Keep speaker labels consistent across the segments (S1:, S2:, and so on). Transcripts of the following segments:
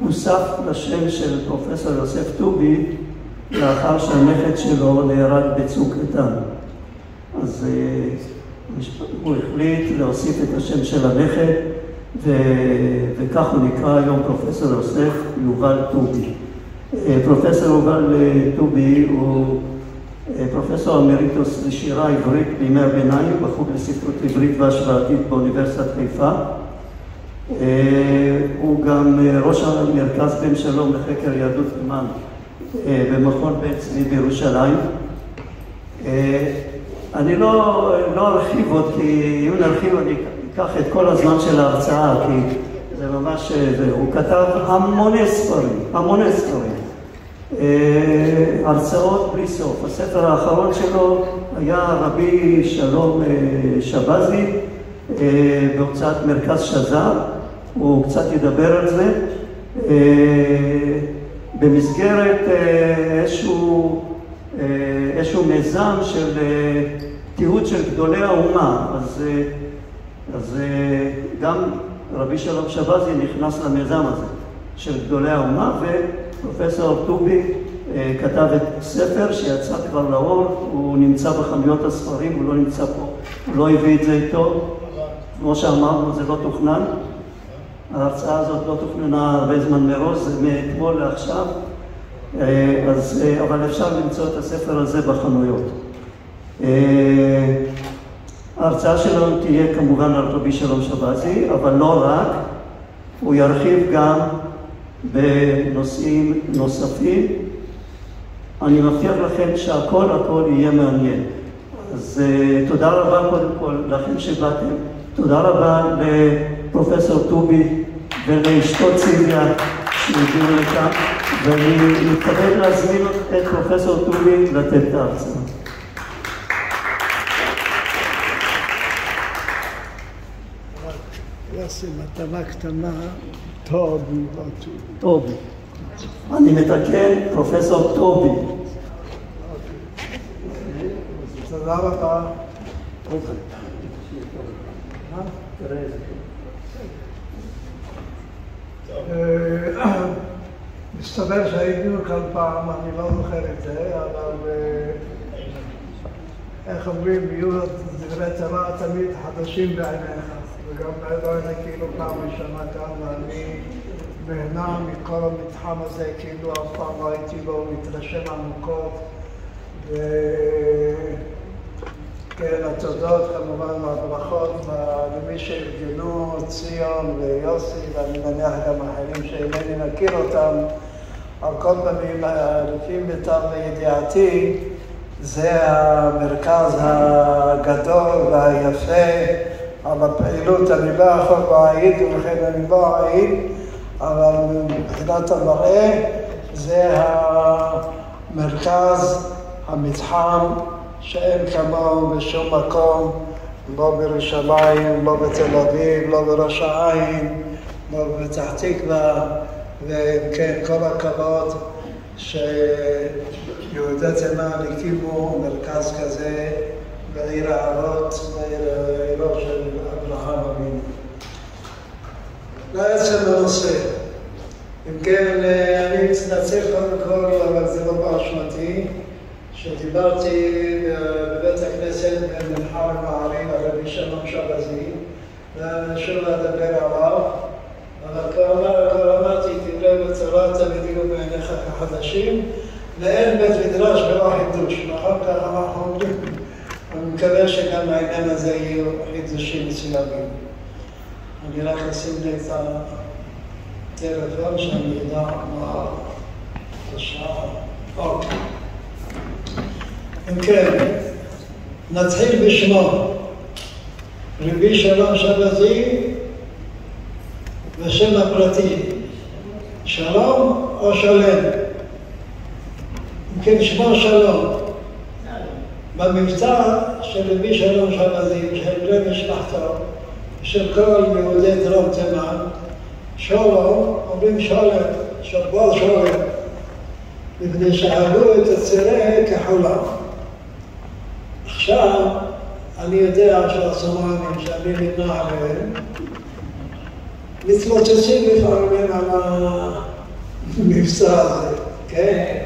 S1: הוסף לשם של פרופסור יוסף טובי לאחר שהנכד שלו נהרג בצוק איתן. אז הוא החליט להוסיף את השם של הנכד, וכך הוא נקרא היום פרופסור יוסף יובל טובי. פרופסור יובל טובי הוא פרופסור אמריטוס לשירה עברית בימי הביניים בחוג לספרות עברית והשוואתית באוניברסיטת חיפה. הוא גם ראש המרכז בן שלום לחקר יהדות תימן במכון בן צבי בירושלים. אני לא ארחיב עוד, כי אם נרחיב אני אקח את כל הזמן של ההרצאה, כי זה ממש, הוא כתב המוני ספרים, הרצאות בלי סוף. הספר האחרון שלו היה רבי שלום שבזי בהוצאת מרכז שזר, הוא קצת ידבר על זה. במסגרת איזשהו מיזם של תיעוד של גדולי האומה, אז גם רבי שלום שבזי נכנס למיזם הזה של גדולי האומה, ופרופסור טובי כתב את ספר שיצא כבר לאור, הוא נמצא בחנויות הספרים, הוא לא נמצא פה, הוא לא הביא את זה איתו, כמו שאמרנו זה לא תוכנן, ההרצאה הזאת לא תוכננה הרבה זמן מראש, זה מאתמול לעכשיו, אבל אפשר למצוא את הספר הזה בחנויות. ההרצאה שלנו תהיה כמובן על רבי שלום שבזי, אבל לא רק, הוא ירחיב גם בנושאים נוספים. אני מבטיח לכם שהכל יהיה מעניין. אז תודה רבה קודם כל לכם שבאתם, תודה רבה לפרופסור טובי ולאשתו ציביה שהגיעו לכאן, ואני מתכבד להזמין את פרופסור טובי לתת את ההרצאה.
S2: יוסי, מתנה קטנה, טובי, לא
S1: טובי. אני מתקן, פרופסור טובי.
S2: תודה רבה. מסתבר שהיינו כאן פעם, אני לא זוכר את זה, אבל איך אומרים, יהיו דברי תורה תמיד חדשים בעיניך, וגם בעיניי כאילו פעם ראשונה כאן, ואני נהנה מכל המתחם הזה, כאילו אף פעם לא הייתי בו, מתרשם עמוקות, כן, התודות כמובן והברכות למי שארגנו, ציון ויוסי, ואני מניח גם אחרים שאינני מכיר אותם. על כל פנים, לפי מיטב ידיעתי, זה המרכז הגדול והיפה על הפעילות. אני לא יכול להעיד, ולכן אני לא אעיד, אבל מבחינת המראה, זה המרכז, המתחם, שאין כמוהו בשום מקום, לא בירושלים, לא בתל אביב, לא בראש העין, לא בפתח תקווה, וכן, כל הכבוד שיהודי תימן הקימו מרכז כזה בעיר האבות, בעירו של אברהם אבינו. לעצם הנושא. אם כן, אני מתנצל קודם כל, אבל זה לא באשמתי, שדיברתי בבית הכנסת במנחה למערים על רבי שלום שבזי, ואני שוב אדבר עליו, אבל כבר אמרתי, דברי בתורה תמיד יהיו בעיניך כחדשים, ואין בית מדרש ולא חידוש, ואחר כך אנחנו אומרים, אני מקווה שגם העניין הזה יהיו חידושים מסוימים. אני רק אשים לי את הטלפון שאני אדע מה השעה. אוקיי. אם כן, נתחיל בשמו. רבי שלום שבזי ושם הפרטי, שלום או שלם? אם כן, שמו שלום. במבצע של רבי שלום שבזי ושל בני משפחתו, של כל יהודי דרום תימן, שלום, אומרים שלם, שבוע שלם, מפני שאהבו את הצירי כחולם. עכשיו, אני יודע שהסומנים שאני נמנה עליהם, מתלוצצים לפעמים על המבצע הזה, כן?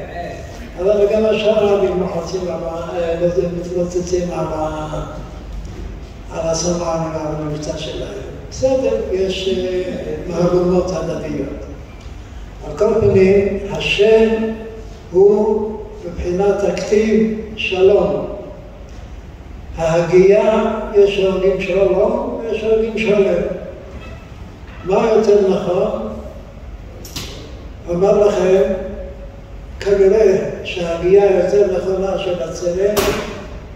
S2: אבל גם השאר רבים מוחצים, מתלוצצים על הסמרנים ועל המבצע שלהם. בסדר, יש מהלומות הדדיות. על כל פנים, השם הוא מבחינת הכתיב שלום. ההגייה, יש הוגים שלום ויש הוגים שלם. מה יותר נכון? אמר לכם, כנראה שההגייה יותר נכונה של הצרה,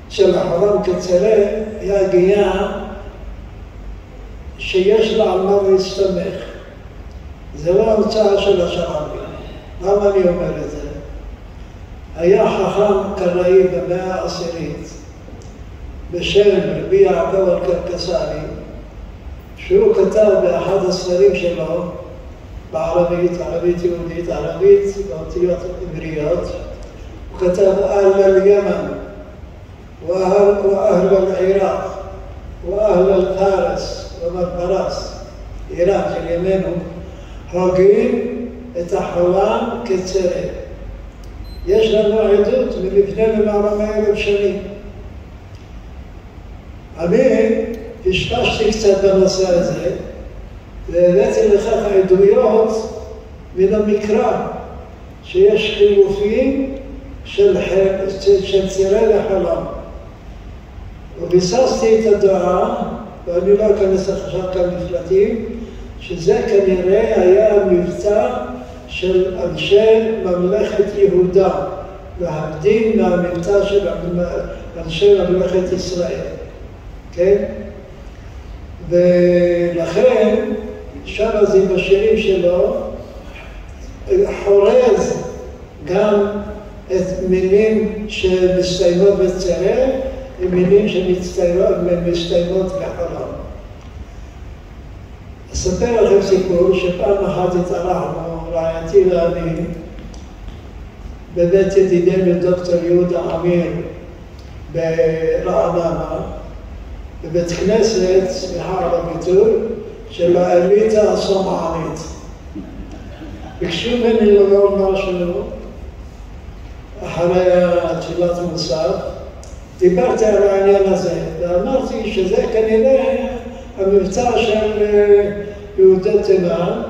S2: של החולם כצרה, היא הגייה שיש לה על מה להסתמך. זה לא המצאה של השרבים. למה אני אומר את זה? היה חכם קראי במאה העשירית בשם רבי יעקב הקרקסני, שהוא כתב באחד הספרים שלו בערבית, ערבית יהודית, ערבית באותיות עבריות, הוא כתב אהל אל-ימן ואהל אל-עיראק ואהל אל-פרס ומפרס, איראן של ימינו, הוגים את החולם כצרה. יש לנו עדות מלפני למעלה מ1,000 שנים. אני השתמשתי קצת בנושא הזה, והבאתי לכך עדויות מן המקרא, שיש חילופים של צרה לחולם. וביססתי את הדעה, ואני לא אכנס עכשיו כאן לפרטים, שזה כנראה היה המבצע של אנשי ממלכת יהודה, להבדיל מהמבצע של אנשי ממלכת ישראל. כן? ולכן, שם זה בשירים שלו, חורז גם את מילים שמסתיימות בצרה, עם מילים שמסתיימות בחלום. אספר לכם סיפור שפעם אחת התארחנו, רעייתי ואני, בבית ידידנו דוקטור יהודה עמיר ברעננה, בבית כנסת, סליחה על הביטוי, של האליטה הסומענית. ביקשו ממני לומר משהו אחרי תפילת מוסף, דיברתי על העניין הזה, ואמרתי שזה כנראה המבצע של יהודי תימן,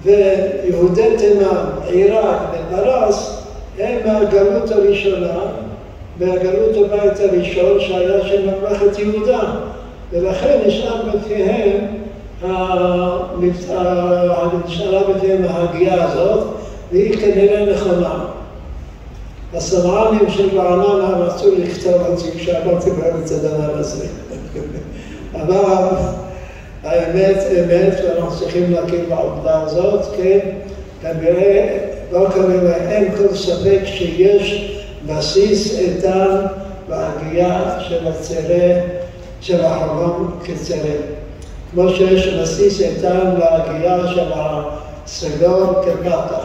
S2: ויהודי תימן, עיראק ופרס, הם מהגלות הראשונה, מהגלות הבית הראשון שהיה של ממלכת יהודה, ולכן נשאר בפיהם נשארה בפיהם ההגייה הזאת, והיא כנראה נכונה. הסמרנים של רעננה רצו לכתוב את זה כשאמרתי בהם את הדבר הזה. אבל האמת, ואנחנו צריכים להכיר בעובדה הזאת, כן, כנראה, לא כנראה, אין כל ספק שיש בסיס איתן בהגייה של הצרה, של החלום כצרה. כמו שיש בסיס איתן להגייה של הסגור כפתח.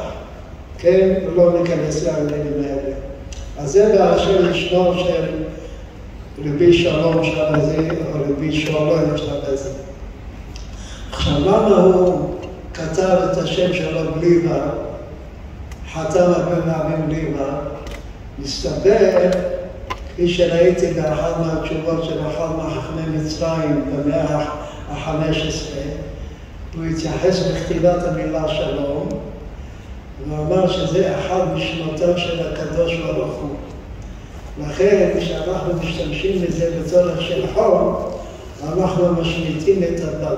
S2: כן, ולא ניכנס לעניינים האלה. אז זה באשר לשמו של רבי שלום שבזי, או רבי שלום שבזי. עכשיו, למה הוא כתב את השם שלו בלי ו', חתם הרבה פעמים בלי ו', מסתבר, כפי שראיתי באחת מהתשובות של אחד מחכמי מצרים במאה ה-15, הוא התייחס בכתיבת המילה שלום, והוא אמר שזה אחד משמותיו של הקדוש ברוך הוא. לכן, כשאנחנו משתמשים בזה בצורך של חום, אנחנו משמיטים את הדת.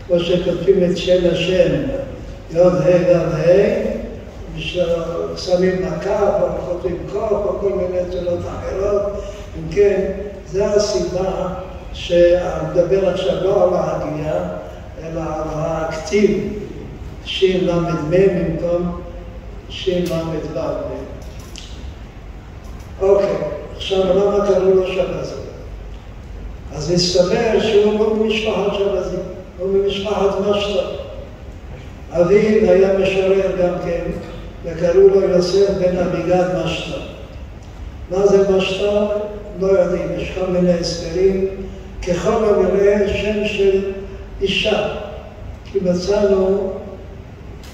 S2: כמו שכותבים את שם השם, יוד ה' ו' ה', שמים מקף, או כותבים קוף, או כל מיני צורות אחרות. אם כן, זו הסיבה שמדבר עכשיו לא על ההגייה, אלא על הכתיב. שין למד מ' במקום שין למד ו'. אוקיי, עכשיו למה קראו לו שבזי? אז מסתבר שהוא לא ממשפחת שבזי, הוא ממשפחת משתא. אביו היה משורר גם כן, וקראו לו יוסף בן אביגד משתא. מה זה משתא? לא יודעים, יש כל מיני הסברים. ככל הנראה שם של אישה, כי מצאנו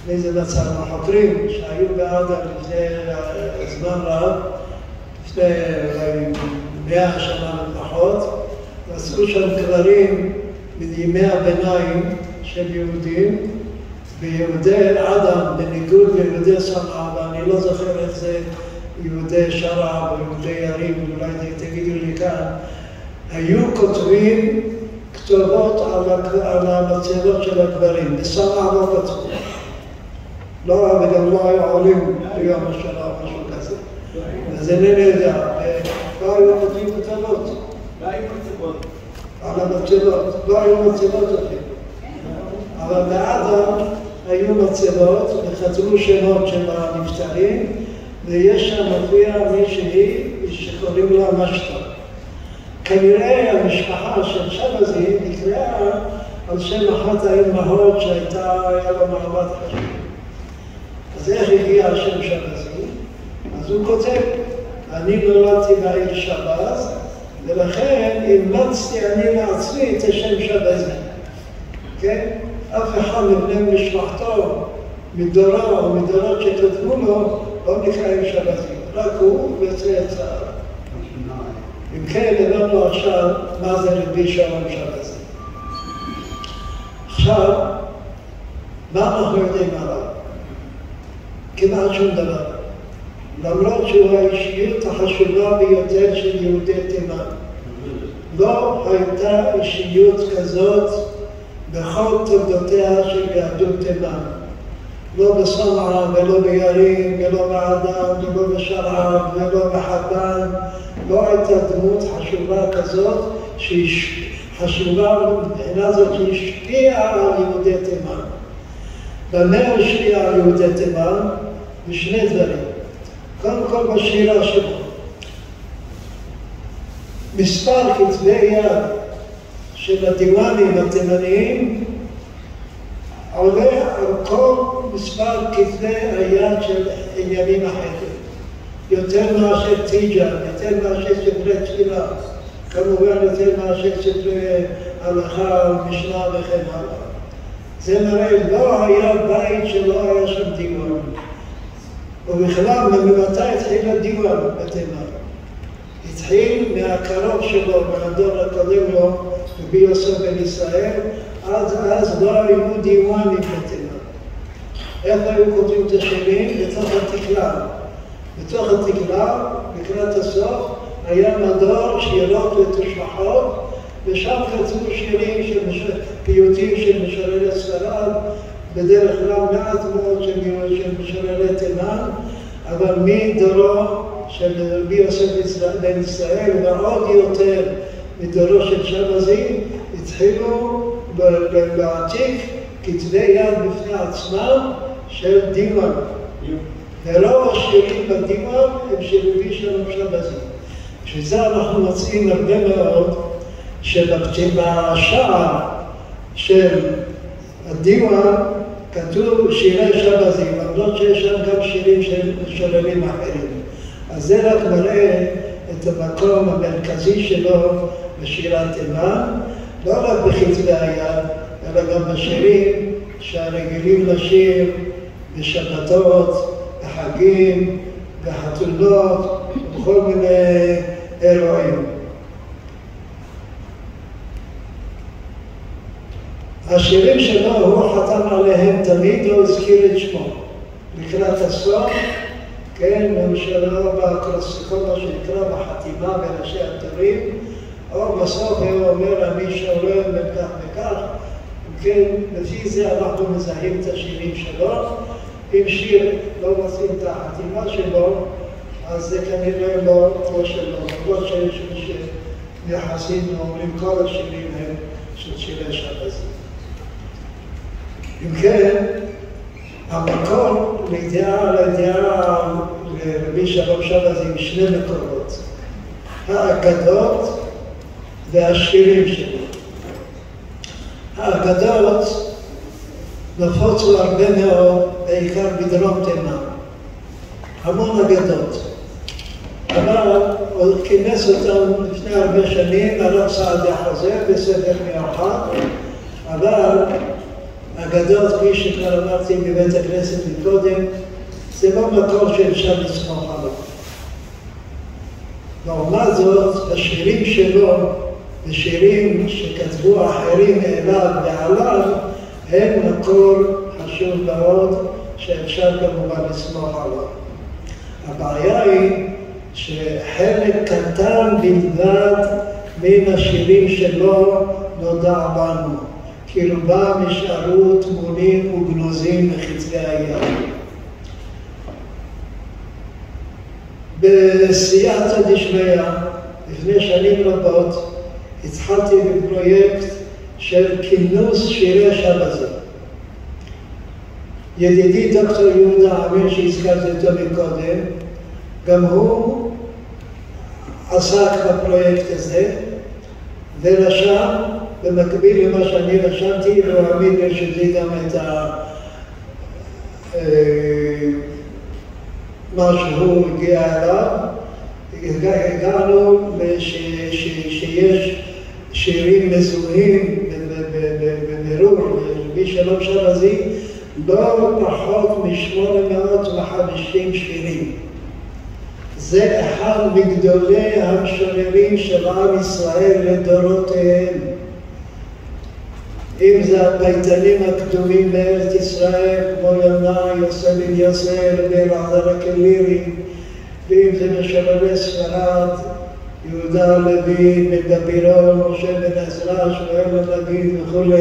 S2: באיזה מצב החוקרים שהיו בעדה לפני זמן רב, לפני 100 שנה לפחות, ועשו שם קברים בימי הביניים של יהודים, ויהודי אדם, בניגוד ליהודי סנעה, ואני לא זוכר איך זה יהודי שרע או יהודי ירים, אולי תגידו לי כאן, היו כותבים כתובות על המצבות של הקברים, בסנעה לא כתבו. לא, וגם לא היו עולים ביום השנה או משהו כזה. אז אינני יודע, לא היו כותבים כתובות.
S3: לא היו מצבות.
S2: על המצבות, לא היו מצבות אפילו. אבל באדם היו מצבות וכתבו שמות של הנפטרים, ויש שם מופיע מישהי שקוראים לה משתא. כנראה המשפחה של שבזי נקראה על שם אחת האימהות היה לה מעמד חשוב. אז איך הגיע השם שבזי? אז הוא כותב, אני נולדתי בעיר שבז, ולכן אימצתי אני לעצמי את השם שבזי. כן? אף אחד מבני משפחתו, מדורו או מדורות שכתבו לו, לא נקראים שבזי, רק הוא וצאצאיו. אם כן, הבנו עכשיו מה זה רבי שלום שבזי. עכשיו, מה אנחנו יודעים עליו? כמעט שום דבר. למרות שהוא האישיות החשובה ביותר של יהודי תימן. לא הייתה אישיות כזאת בכל תולדותיה של יהדות תימן. לא בסנעה ולא בירים ולא באדם ולא בשרעב ולא בחבן. לא הייתה דמות חשובה כזאת שהיא חשובה מבחינה זאת שהשפיעה על יהודי תימן. במה השפיעה על יהודי תימן? בשני דברים. קודם כל בשירה שלו. מספר כתבי יד של הדיוואנים התימניים עולה על כל מספר כתבי היד של עניינים אחרים. יותר מאשר תיג'ה, יותר מאשר ספרי תפילה, כמובן יותר מאשר ספרי הלכה, משנה וכן הלאה. זה מראה, לא היה בית שלא היה שם דיוואן. ובכלל, ממתי התחיל הדיוואן בתימן? התחיל מהקרוב שלו, מהדור הקודם לו, רבי יוסף בן ישראל, אז לא היו דיוואנים בתימן. איך היו כותבים את השירים? בתוך התקלה. בתוך התקלה, לקראת הסוף, היה מדור שירות ותשבחות, ושם כתבו שירים של פיוטים של משוררי ספרד, בדרך כלל מעט מאוד של משוררי תימן, אבל מדורו של רבי יוסף בן ישראל, ועוד יותר מדורו של שבזי, התחילו להעתיק כתבי יד בפני עצמם של דיוואן. ורוב השירים בדיוואן הם של רבי שלום שבזי. בשביל זה אנחנו מוצאים הרבה מאוד שבשער של הדיוואן כתוב שירי שבזי, למרות שיש שם גם שירים של משוררים אחרים. אז זה רק מראה את המקום המרכזי שלו בשירת תימן, לא רק בכתבי היד, אלא גם בשירים שהרגילים לשיר בשבתות, בחגים, בחתונות, ובכל מיני אירועים. השירים שלו, הוא חתם עליהם, תמיד לא הזכיר את שמו. לקראת הסוף, כן, שלו בכל מה שנקרא בחתימה בראשי התורים, או בסוף הוא אומר, אני שורר בכך וכך, כן, לפי זה אנחנו מזהים את השירים שלו. אם שיר לא מוצאים את החתימה שלו, אז זה כנראה לא שלו. למרות שיש מי שמייחסים ואומרים כל השירים הם של שירי שבזי. אם כן, המקור לידיעה לרבי שלום שבזי משני מקורות. האגדות והשירים שלו. האגדות נפוצו הרבה מאוד, בעיקר בדרום תימן. המון אגדות. אבל הוא כינס אותם לפני הרבה שנים, הרב סעדיה חוזר בספר מיוחד, אבל אגדות, כפי שכבר אמרתי בבית הכנסת מקודם, זה לא מקור שאפשר לסמוך עליו. לעומת זאת, השירים שלו, ושירים שכתבו אחרים אליו ועליו, הם מקור חשוב מאוד שאפשר כמובן לסמוך עליו. הבעיה היא שחלק קטן בלבד מן השירים שלו נודע בנו, כי רובם נשארו תמונים וגנוזים בכתבי היד. בסייעתא דשמיא, לפני שנים רבות, התחלתי בפרויקט של כינוס שירי שבזי. ידידי דוקטור יהודה עמיר שהזכרתי אותו מקודם, גם הוא עסק בפרויקט הזה, ורשם, במקביל למה שאני רשמתי, הוא העמיד ברשותי גם את מה שהוא הגיע אליו. הגענו שיש שירים מזוהים בבירור, רבי שלום שבזי, לא פחות מ-850 שירים. זה אחד מגדולי המשוררים של עם ישראל לדורותיהם. אם זה הפייטנים הקדומים בארץ ישראל, כמו ינאי, יוסף בן יוסף, ואלעזר הקלירי, ואם זה משוררי ספרד, יהודה הלוי, מדבירון, משה בן עזרא, שמואל הנגיד וכו'.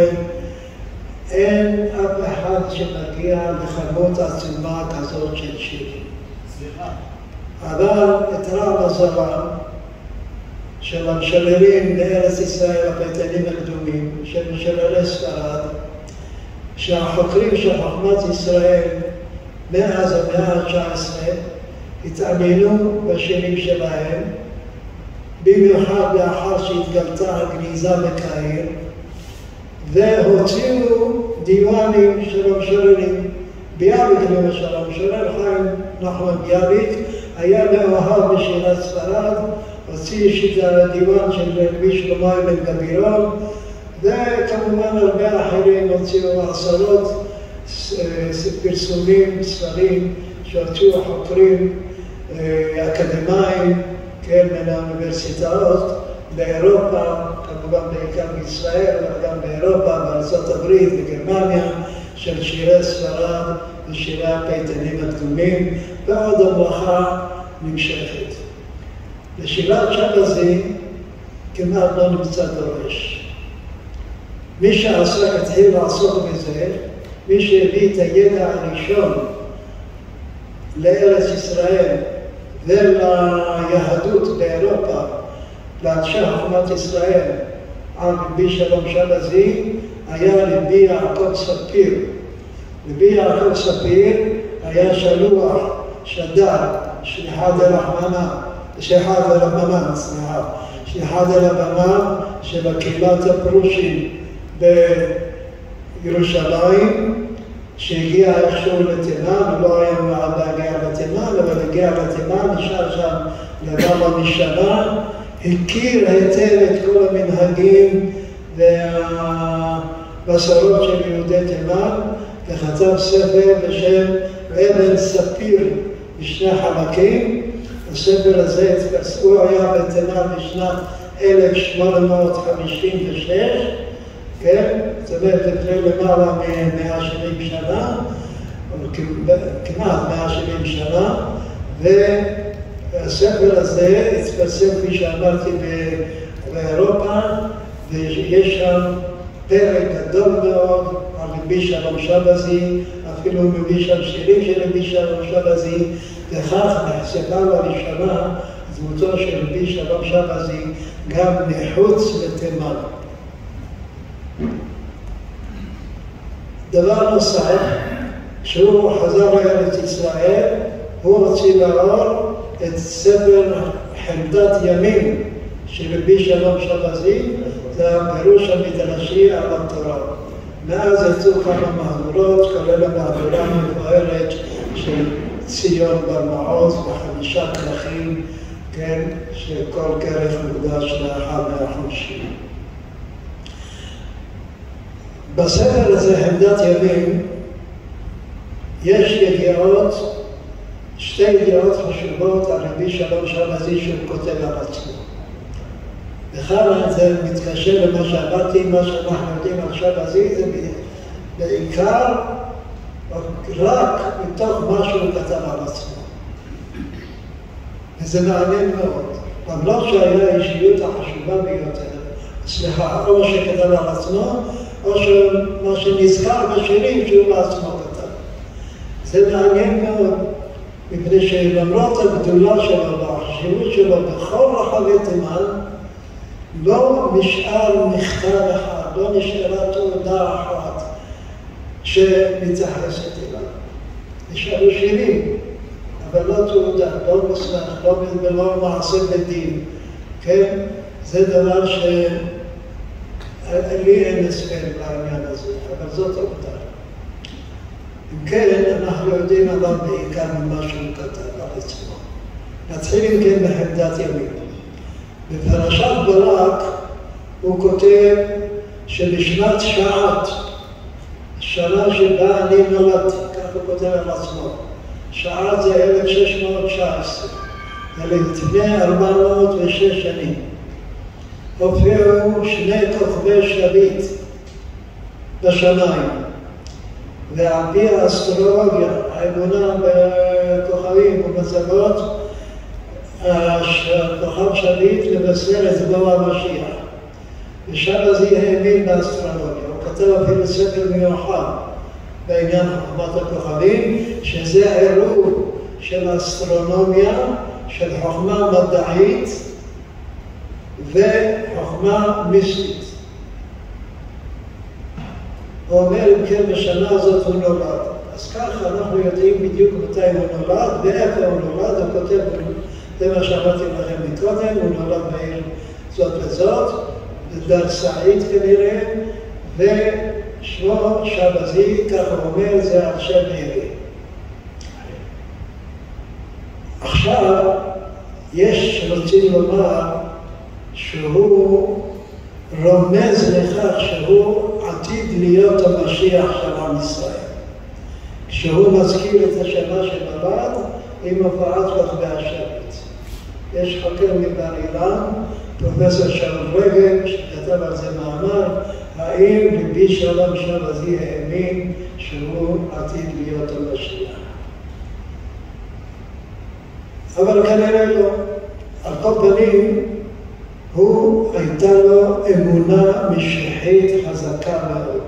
S2: אין אף אחד שמגיע לכמות עצומה כזאת של שירים. סליחה. אבל איתרע מזלם של המשוררים בארץ ישראל, הפייטנים הקדומים, של משוררי ספרד, שהחוקרים של חוכמת ישראל מאז המאה ה-19 התעניינו בשירים שלהם, במיוחד לאחר שהתגלתה הגניזה בקהיר, והוציאו דיוואנים של המשוררים. ביאליק למשל, המשורר חיים נחמן ביאליק, היה מאוהב בשירת ספרד, הוציא את הדיוואן של רבי שלמה בן גבירון, וכמובן הרבה אחרים הוציאו עשרות פרסומים, ספרים, שהוציאו חוקרים אקדמיים, כן, מן האוניברסיטאות, באירופה, כמובן בעיקר בישראל, אבל גם באירופה, בארצות הברית, בגרמניה, של שירי ספרד ושירי הפייטנים הקדומים, ועוד המלאכה נמשכת. בשירת שבזי כמעט לא נמצא דורש. מי שעסק התחיל לעסוק בזה, מי שהביא את הידע הראשון לארץ ישראל וליהדות באירופה, לאנשי חוכמת ישראל, על רבי שלום שבזי, היה רבי יעקב ספיר. רבי יעקב ספיר היה שלוח, שדר, שליחת אל הבמה של הקהילת הפרושים בירושלים, שהגיע איכשהו לתימן, הוא לא היה מעד להגיע לתימן, אבל הגיע לתימן, נשאר שם למעלה משנה, הכיר היטב את כל המנהגים והמסורות של יהודי תימן, וכתב ספר בשם אבן ספיר בשני חלקים. הספר הזה הוא היה בתימן בשנת 1856, כן? זאת אומרת, לפני למעלה מ-170 שנה, כמעט 170 שנה, והספר הזה התפרסם, כפי שאמרתי, באירופה, ויש שם פרק גדול מאוד על רבי שלום שבזי, אפילו הוא מביא שם שירים של רבי שלום שבזי, וכך נחשפה לראשונה דמותו של רבי שלום שבזי גם מחוץ לתימן. דבר נוסף, כשהוא חזר לארץ ישראל, הוא הוציא לאור את ספר חמדת ימים של רבי שלום שבזי, זה הפירוש המדרשי על התורה. מאז יצאו כמה מהדורות, כולל המהדורה המפוארת של ציון בר מעוז ו5 כרכים, כן, שכל כרך מוקדש לאחד מהחודשים. בספר הזה, עמדת ימים, יש ידיעות, שתי ידיעות חשובות על רבי שלום שבזי שהוא כותב על עצמו. וכאן זה מתקשר למה שאמרתי, מה שאנחנו יודעים על שבזי, זה בעיקר רק מתוך מה שהוא כתב על עצמו. וזה מעניין מאוד. למרות שהיה האישיות החשובה ביותר, או שכתב על עצמו, או מה שנזכר בשירים שהוא בעצמו כתב. זה מעניין מאוד, מפני שלמרות הגדולה שלו והחשיבות שלו בכל רחבי תימן, לא נשאר מכתב אחד, לא נשארה תעודה אחת שמתייחסת אליו. נשארו שירים, אבל לא תעודה, לא מסמך, לא מעשה בדין. כן? זה דבר לי אין הסבר לעניין הזה, אבל זאת עובדה. אם כן, אנחנו יודעים עליו בעיקר ממה שהוא כתב על עצמו. נתחיל אם כן בעמדת ימים. בפרשת ברק הוא כותב שבשנת שעת, השנה שבה אני נולדתי, כך הוא כותב על עצמו. שעת זה 1619, זה לפני 406 שנים. הופיעו שני כוכבי שביט בשמיים, ועל פי האסטרולוגיה, האמונה בכוכבים ובמצבות, כוכב שביט מבשר את בוא המשיח. ושבזי האמין באסטרולוגיה, הוא כתב אפילו ספר מיוחד בעניין חוכמת הכוכבים, שזה עירוב של אסטרונומיה, של חוכמה מדעית וחוכמה מיסטית. הוא אומר, אם כן, בשנה הזאת הוא נולד. אז ככה אנחנו יודעים בדיוק מתי הוא נולד, ואיפה הוא נולד, הוא כותב, זה מה שאמרתי לכם מקודם, הוא נולד בעיר זאת וזאת, בדר סעיד כנראה, ושמו שבזי, כך הוא אומר, זה על שם עירי. עכשיו, יש רוצים לומר שהוא רומז לכך שהוא עתיד להיות המשיח של עם ישראל. כשהוא מזכיר את השנה שנולד עם הופעת כוכבי השביט. יש חוקר מבר אילן, פרופסור שאול רגב, שכתב על זה מאמר, האם רבי שלום שבזי האמין שהוא עתיד להיות המשיח. אבל כנראה לא. על כל פנים, הייתה לו אמונה משיחית חזקה מאוד.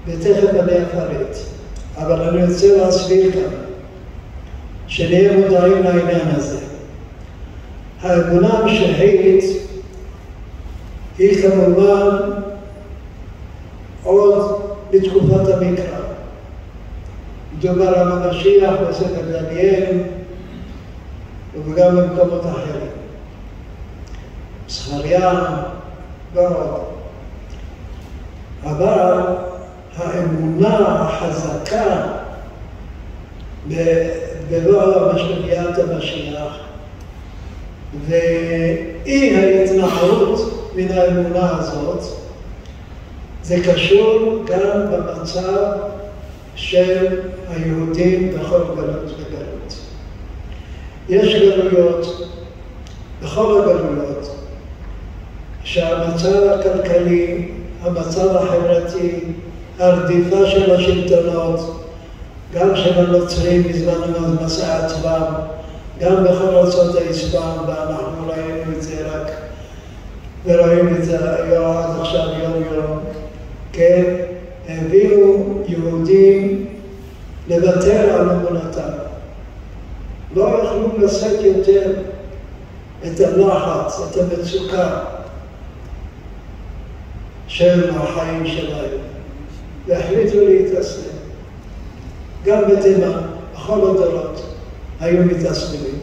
S2: ותכף אני אפרט. אבל אני רוצה להסביר כאן, שנהיה מודעים לעניין הזה. האמונה המשיחית היא כמובן עוד בתקופת המקרא. מדובר על המשיח בספר דניאל, וגם במקומות אחרים. זכריה ועוד. אבל האמונה החזקה בבוא משביעת המשיח ואי ההתנערות מן האמונה הזאת, זה קשור גם במצב של היהודים בכל גלות וגלות. יש גלויות, בכל הגלויות, שהמצב הכלכלי, המצב החברתי, הרדיפה של השלטונות, גם של הנוצרים בזמן מסע עצמם, גם בכל ארצות האסלאם, ואנחנו ראינו את זה רק, ורואים את זה היום עד עכשיו יום יום, כן, הביאו יהודים לוותר על אמונתם. לא יכלו לשאת יותר את הלחץ, את המצוקה של החיים שלהם, והחליטו להתאסלם. גם בתימן, בכל הדורות, היו מתאסלמים.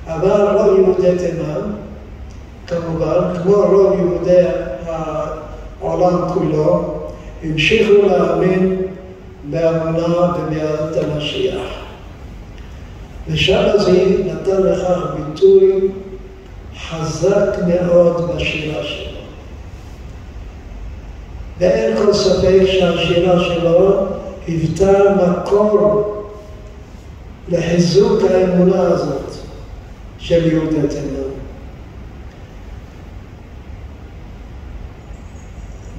S2: אבל רוב יהודי תימן, כמובן, כמו רוב יהודי העולם כולו, המשיכו להאמין באמונה וביהדות המשיח. ושבזי נתן לכך ביטוי חזק מאוד בשירה שלו. ואין כל ספק שהשירה שלו היוותה מקור לחיזוק האמונה הזאת של יהודי תימן.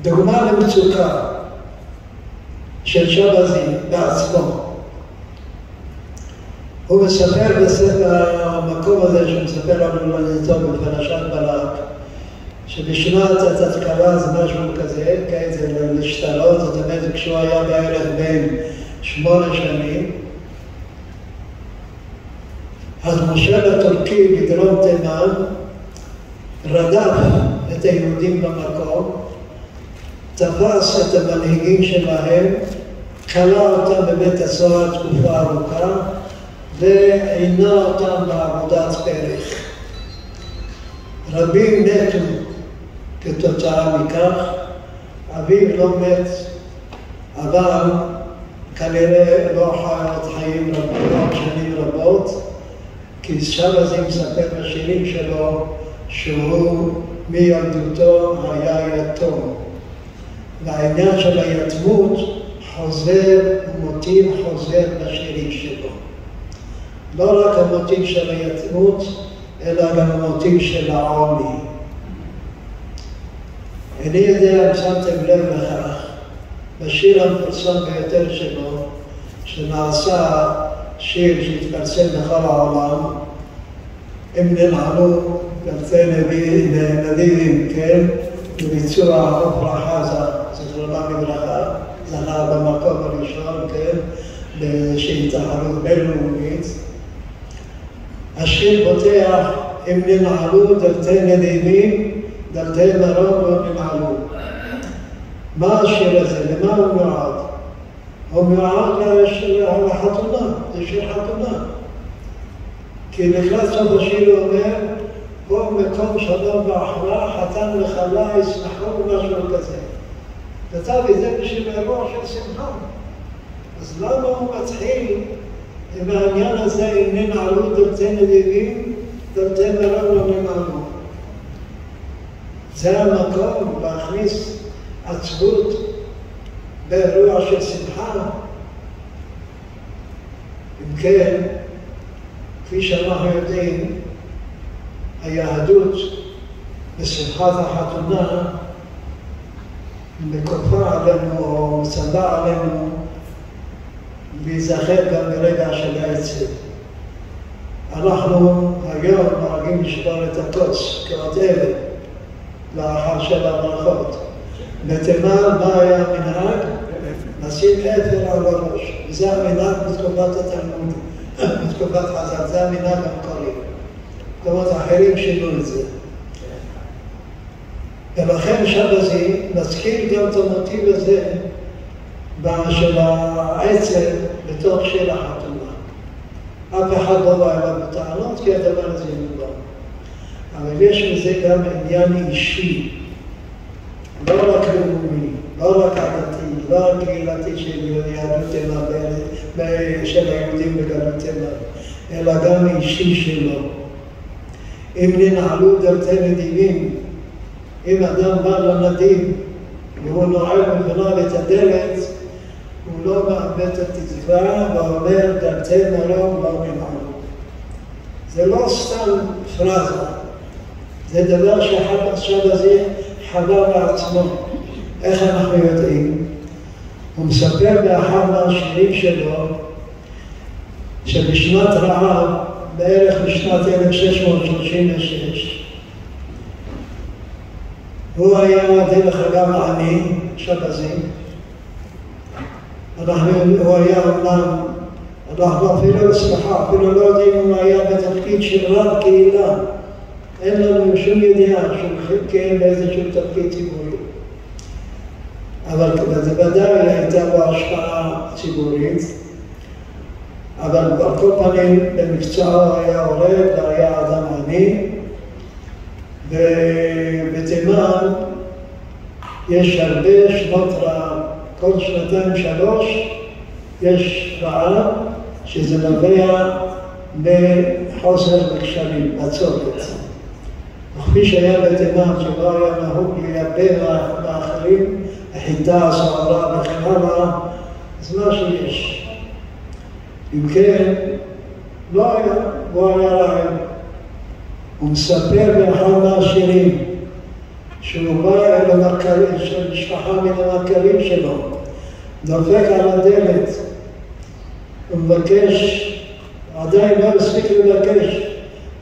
S2: דוגמה למצוקה של שבזי בעצמו. הוא מספר בספר המקום הזה שמספר לנו לנתו בפרשת בלק, שבשנת התתקלה זה משהו כזה, זה להשתלות, זאת אומרת כשהוא היה בערך בין 8 שנים, אז מושל הטורקי בדרום תימן רדף את היהודים במקום, תפס את המנהיגים שלהם, כלא אותם בבית הסוהר תקופה ארוכה, ועינה אותם בעבודת פרך. רבים מתו כתוצאה מכך, אביו לא מת, אבל כנראה לא חי עוד חיים רבות, שנים רבות, כי שבזי מספר בשירים שלו שהוא מילדותו היה יתום. והעניין של היתמות חוזר, מוטיב חוזר בשירים שלו. לא רק המוטיב של היתמות, אלא גם המוטיב של העוני. אני יודע, אם שמתם לב לכך, בשיר המפורסם ביותר שלו, שנעשה שיר שהתפרסם בכל העולם, הם ננעלו כלפי נדיבים, כן? בביצוע עפרה חזה, זכרונה לברכה, זכה במקום הראשון, כן? באיזושהי תחרות בינלאומית. השיר פותח, הם ננעלו דלתי נדיבים, דלתי מרום לא ננעלו. מה השיר הזה? למה הוא מיועד? הוא מיועד לחתונה, זה שיר חתונה. כי לקראת סוף השיר הוא אומר, פה מקום שלום ואחווה, חתן וחלה, ישמחו ומשהו כזה. כתב את זה בשביל אירוע של שמחה. אז למה הוא מתחיל עם העניין הזה, אם ננעלו דלתי נדיבים, דלתי מרום לא ננעלו? זה המקום להכניס עצבות באירוע של שמחה. אם כן, כפי שאנחנו יודעים, היהדות בשמחת החתונה מכופה עלינו או מצווה עלינו להיזכר גם ברגע של העצב. אנחנו היום נוהגים לשבור את הכוס כאות אבן לאחר 7 ברכות. בתימן מה היה המנהג? לשים אפר על הראש. וזה המנהג בתקופת התלמוד, בתקופת חז"ל, זה המנהג המקורי. במקומות אחרים שינו את זה. ולכן שבזי מזכיר גם את המוטיב הזה של העצב בתוך שיר החתונה. אף אחד לא בא אליו בטענות כי הדבר הזה מובן. אבל יש בזה גם עניין אישי, לא רק לאומי, לא רק עדתי, לא רק קהילתי של יהדות תימן, של היהודים בגלות תימן, אלא גם אישי שלו. אם ננעלו דלתי נדיבים, אם אדם בא לנדיב והוא נועל בפניו את הדלת, הוא לא מאבד את התקווה ואומר דלתי מרום לא ננעלו. זה לא סתם פרזה, זה דבר שבזי חבר לעצמו. איך אנחנו יודעים? הוא מספר באחד מהשירים שלו שבשנת רעב, בערך בשנת 1636, הוא היה דרך אגב עני, שבזי. הוא היה אומנם, אנחנו אפילו סליחה, אפילו לא יודעים אם הוא היה בתפקיד של רב קהילה. אין לנו שום ידיעה שהוא כן באיזשהו תפקיד ציבורי. אבל בוודאי הייתה בו השפעה ציבורית. אבל על כל פנים במקצוע היה הורג והיה אדם עני. ובתימן יש הרבה שנות רעב. כל 2-3 יש רעב שזה נובע מחוסר בקשרים, בצורת. וכפי שהיה בתימן שבו היה נהוג לייבא מאכלים, חיטה, סערה וכן הלאה, אז מה שיש. אם כן, לא היה להם. הוא מספר באחד מהשירים שהוא בא אל המרכלים, של משפחה מן המרכלים שלו, דופק על הדלת, הוא מבקש, עדיין לא מספיק לבקש,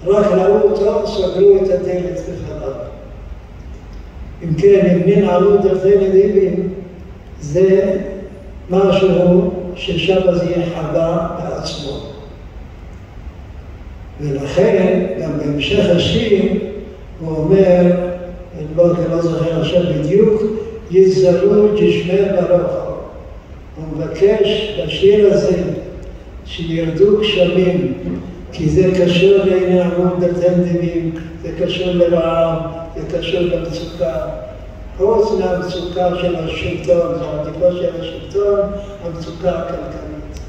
S2: רק ראו אותו, סגרו את הדלת בפניו. אם כן, אם ננעלו דלתי נדיבים, זה משהו ששבז יהיה חווה בעצמו. ולכן, גם בהמשך השיר, הוא אומר, אני לא זוכר עכשיו בדיוק, יזלו גשמי ברוך. הוא מבקש בשיר הזה שירדו גשמים, כי זה קשור להנערות דלתי נדיבים, זה קשור לרעב, זה קשור למצוקה. חוץ מהמצוקה של השלטון, זה הדיבור של השלטון, המצוקה הכלכלית.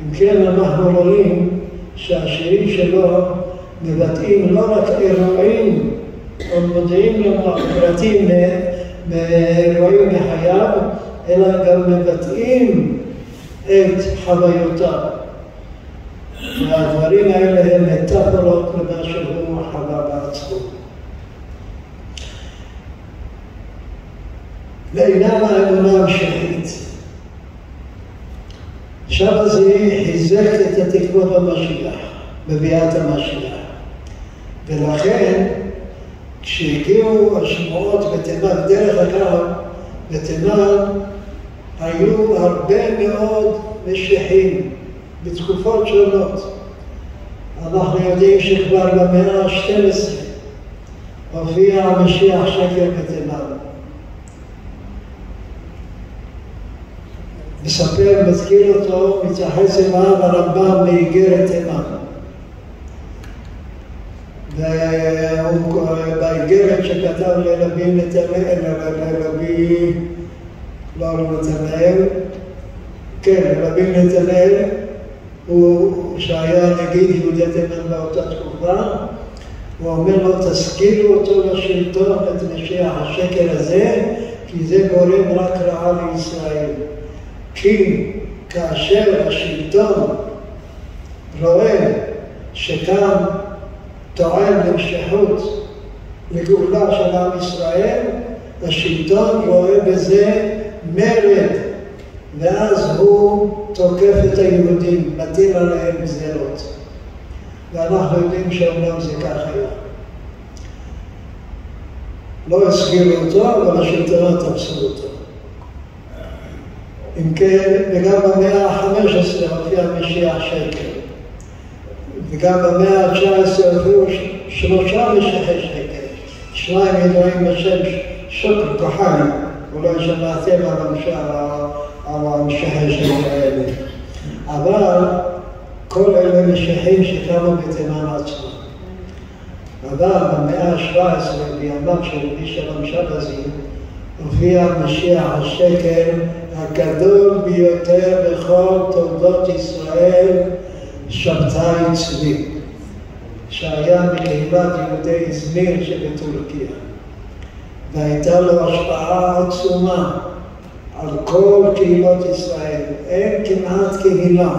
S2: אם כן, אנחנו רואים שהשירים שלו מבטאים לא רק אירועים, או מודיעים לנו פרטים מאירועים מחייו, אלא גם מבטאים את חוויותיו. והדברים האלה הם מטאפורות למה שהוא חווה בעצמו. לעניין האמונה המשכית. שבז חיזק את התקוות במשיח, בביאת המשיח. ולכן, כשהגיעו השמועות בתימן, דרך אגב, בתימן היו הרבה מאוד משיחים בתקופות שונות. אנחנו יודעים שכבר במאה ה-12 הופיע המשיח שקר בתימן. מספר, מזכיר אותו, מתייחס אליו הרמב"ם מאיגרת תימן. והוא באיגרת שכתב לרבי נתנאל, הוא שהיה נגיד יהודי תימן באותה תקופה, הוא אומר לו, תשכילו אותו לשלטון את משיח השקר הזה, כי זה גורם רק רעה לישראל. כי כאשר השלטון רואה שכאן טוען למשכות לגאולה של עם ישראל, השלטון רואה בזה מרד, ואז הוא תוקף את היהודים, מטיל עליהם גזירות. ואנחנו יודעים שאומנם זה כך היה. לא הסגירו אותו, אבל השלטונות תפסו אותו. אם כן, וגם במאה ה-15 הופיע משיח שקר. וגם במאה ה-19 הופיעו 3 משיחי שקר. 2 ידועים בשם שוקר כוחני. אולי שמעתם על המשיחי שקר האלה. אבל כל אלה משיחים שקמו בתימן עצמם. אבל במאה ה-17, בימיו של רבי שלום שבזי, הופיע משיח השקר הגדול ביותר בכל תולדות ישראל, שבתאי צבי, שהיה מקהילת יהודי איזמיר שבטורקיה. והייתה לו השפעה עצומה על כל קהילות ישראל. אין כמעט קהילה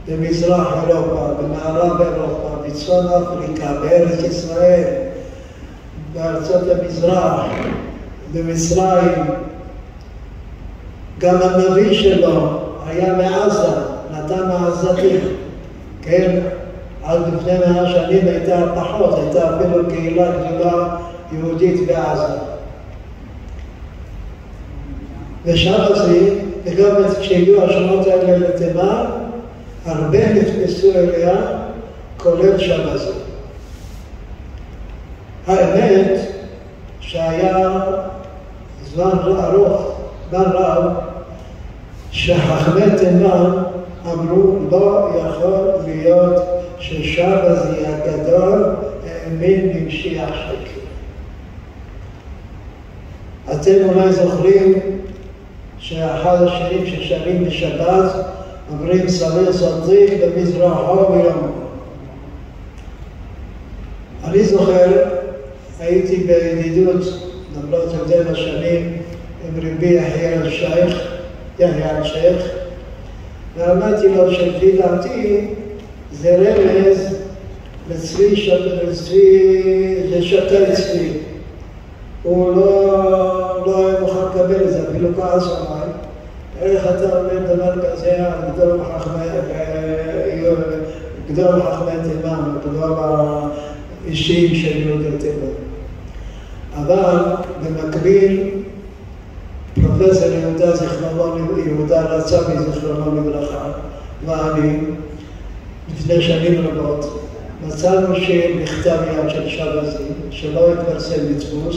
S2: במזרח אירופה, במערב אירופה, בצפון אפריקה, בארץ ישראל, בארצות המזרח, במצרים. גם הנביא שלו היה מעזה, נתן מעזתי, כן? עד לפני 100 שנים הייתה פחות, הייתה אפילו קהילה גדולה יהודית בעזה. ושבזי, וגם כשהגיעו השמות האלה לתימן, הרבה נתפסו אליה, כולל שבזי. האמת שהיה זמן ארוך, זמן רב, שחכמי תימן אמרו לא יכול להיות ששבזי הגדול האמין במשיח שקר. אתם אולי זוכרים שאחד השירים ששרים בשבת אומרים סביר סדריק במזרחו ויומו. אני זוכר, הייתי בידידות, למרות הבדל השנים, עם רבי יחיא השייח, ואמרתי לו שלפי דעתי זה רמז לצבי שתה צבי. הוא לא היה מוכן לקבל את זה, אפילו כעס עליי. איך אתה אומר דבר כזה על גדול חכמי תימן, גדול האישיים של יהודי תימן. אבל במקביל, פרופסור יהודה רצבי זיכרונו לברכה, ואני, לפני שנים רבות, מצאנו שמכתב יד של שבזי, שלא התפרסם בדפוס,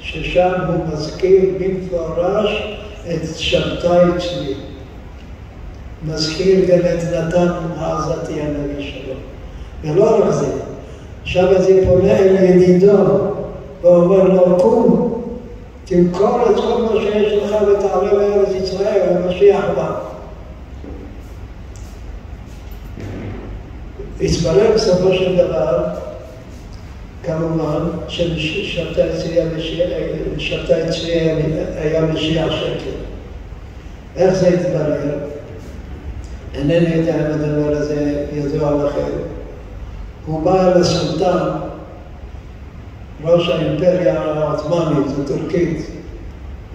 S2: ששם הוא מזכיר במפורש את שבתאי צבי. מזכיר גם את נתן העזתי הנביא שלו. ולא רק זה, שבזי פונה אל ידידו, ואומר לו, קום, תמכור את כל מה שיש לך ותעלה לארץ ישראל, המשיח בא. התברר בסופו של דבר, כמובן, ששבתאי צבי היה משיח שקר. איך זה התברר? אינני יודע אם הדבר הזה ידוע לכם. הוא בא אל הסולטן, ראש האימפריה העות'מאנית, הטורקית,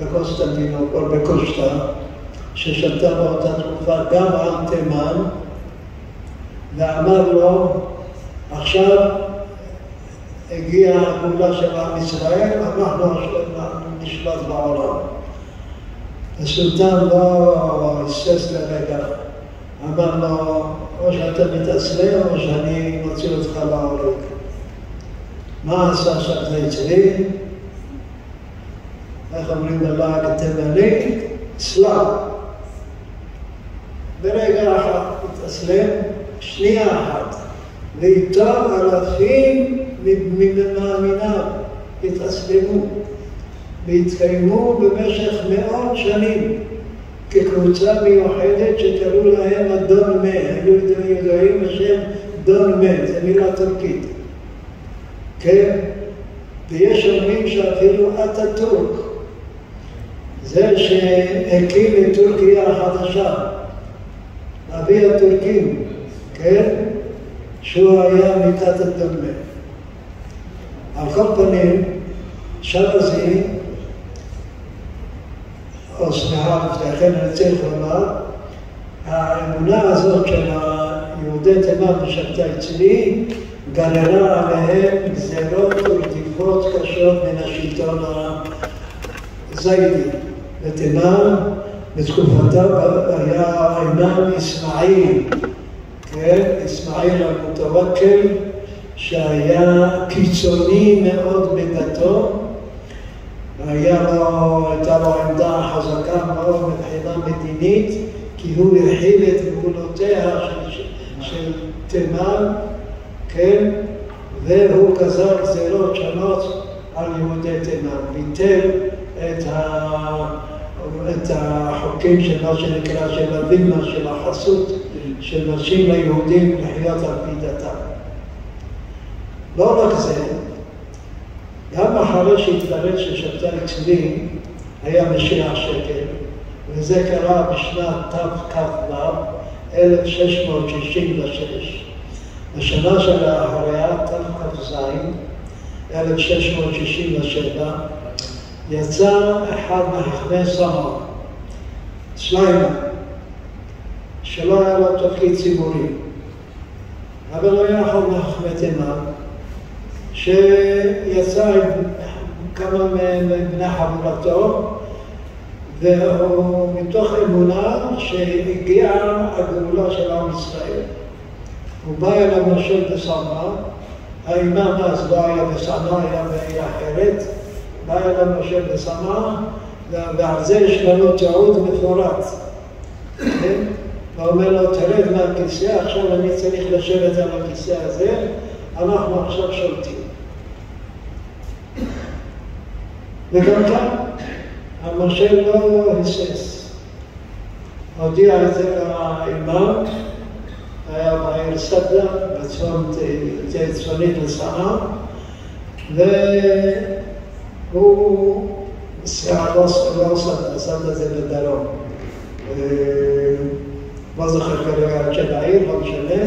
S2: בקוסטנטינופול, בקושטא, ששלטה באותה תקופה גם על תימן, ואמר לו, עכשיו הגיעה הגאולה של עם ישראל, אנחנו נשלט בעולם. הסולטן לא היסס לרגע, אמר לו, או שאתה מתאסלם או שאני מוציא אותך להורג. מה עשה שבתאי צבי? איך אומרים בלעג התימני? צלב. ברגע אחד התאסלם, שנייה אחת, ואיתו אלפים ממאמיניו התאסלמו והתקיימו במשך מאות שנים כקבוצה מיוחדת שקראו להם אדון מת, היו ידועים בשם דון מת, זו מילה טורקית. כן? ויש אומרים שאפילו אטאטורק, זה שהקים את טורקיה החדשה, אבי הטורקים, כן? שהוא היה מיתת אדון מת. על כל פנים, שבזי, או סליחה, לכן אני צריך לומר, האמונה הזאת של יהודי תימן ושבתאי צבי גררה עליהם גזרות ותקוות קשות מן השלטון הזיידי. בתימן, בתקופתו היה האימאם אסמאעיל, כן? אסמאעיל המתווקל, שהיה קיצוני מאוד בדתו, הייתה לו עמדה חזקה מאוד מבחינה מדינית, כי הוא הרחיב את גבולותיה של תימן, כן? והוא גזר גזירות שונות על יהודי תימן. ביטל את החוקים של מה שנקרא של הבימה, של החסות, של נשים ליהודים לחיות על פי דתם. לא רק זה, גם אחרי שהתברר ששבתאי צבי היה משיח שקר, וזה קרה בשנת תכ"ו, 1666. בשנה שלאחריה, תכ"ז, 1667, יצא אחד מחכמי סמר, סליימן, שלא היה לו תפקיד ציבורי, אבל הוא היה אחד מחכמי תימן, שיצא עם כמה מבני חבורתו, ומתוך אמונה שהגיעה הגאולה של עם ישראל. הוא בא אל המושל בסנא, האימאם אז לא היה בסנא, היה בעיר אחרת, בא אל המושל בסנא, ועל זה יש לנו תיעוד מפורט. ואומר לו, תרד מהכיסא, עכשיו אני צריך לשבת על הכיסא הזה, אנחנו עכשיו שולטים. וגם כאן, המושל לא היסס. הודיע את זה לאימאם, היה בעיר סדלה, צפונית לסנא, והוא לא עושה את זה בדרום. לא זוכר כרגע של העיר, לא משנה.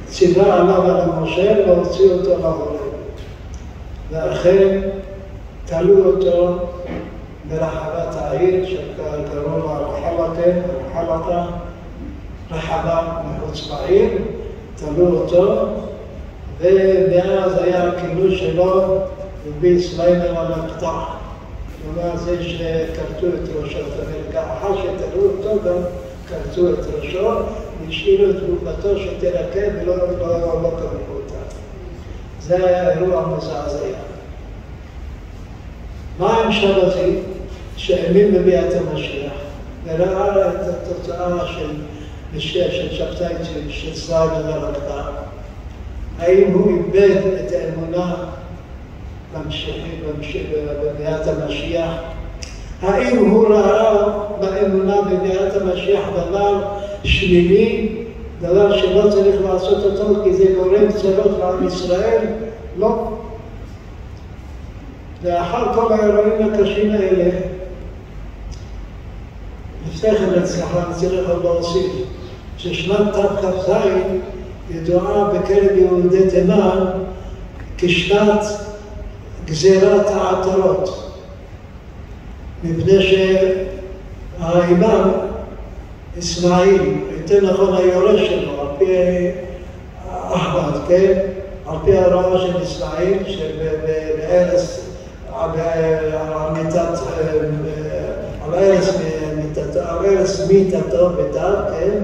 S2: וציווה עליו על המושל והוציא אותו להורג. ואכן תלו אותו ברחבת העיר שקראו לה רחבתה, רחבה מחוץ לעיר, תלו אותו, ומאז היה הכינוי שלו רבי סליימן על הפתח. כלומר זה שכרתו את ראשו, אחר שתלו אותו גם כרתו את ראשו, והשאירו את גופתו שתרקב ולא קרבו אותה. זה היה אירוע מזעזע. מה הם שבתי שהאמין בביאת המשיח וראה את התוצאה של שבתאי של סליימן על הפתח? האם הוא איבד את האמונה בביאת המשיח? האם הוא ראה באמונה בביאת המשיח דבר שלילי, דבר שלא צריך לעשות אותו כי זה גורם צרות לעם ישראל? לא. ואחר כל האירועים הקשים האלה, לפתחם אצלך, אני צריך עוד להוסיף, ששנת תכ"ז ידועה בקרב יהודי תימן כשנת גזירת העטרות, מפני שהאימאם אסמאעיל, יותר נכון היורש שלו, על פי אחמד, כן? על פי ההוראה של אסמאעיל, שבארץ, על ארץ מיתתו בדם, כן?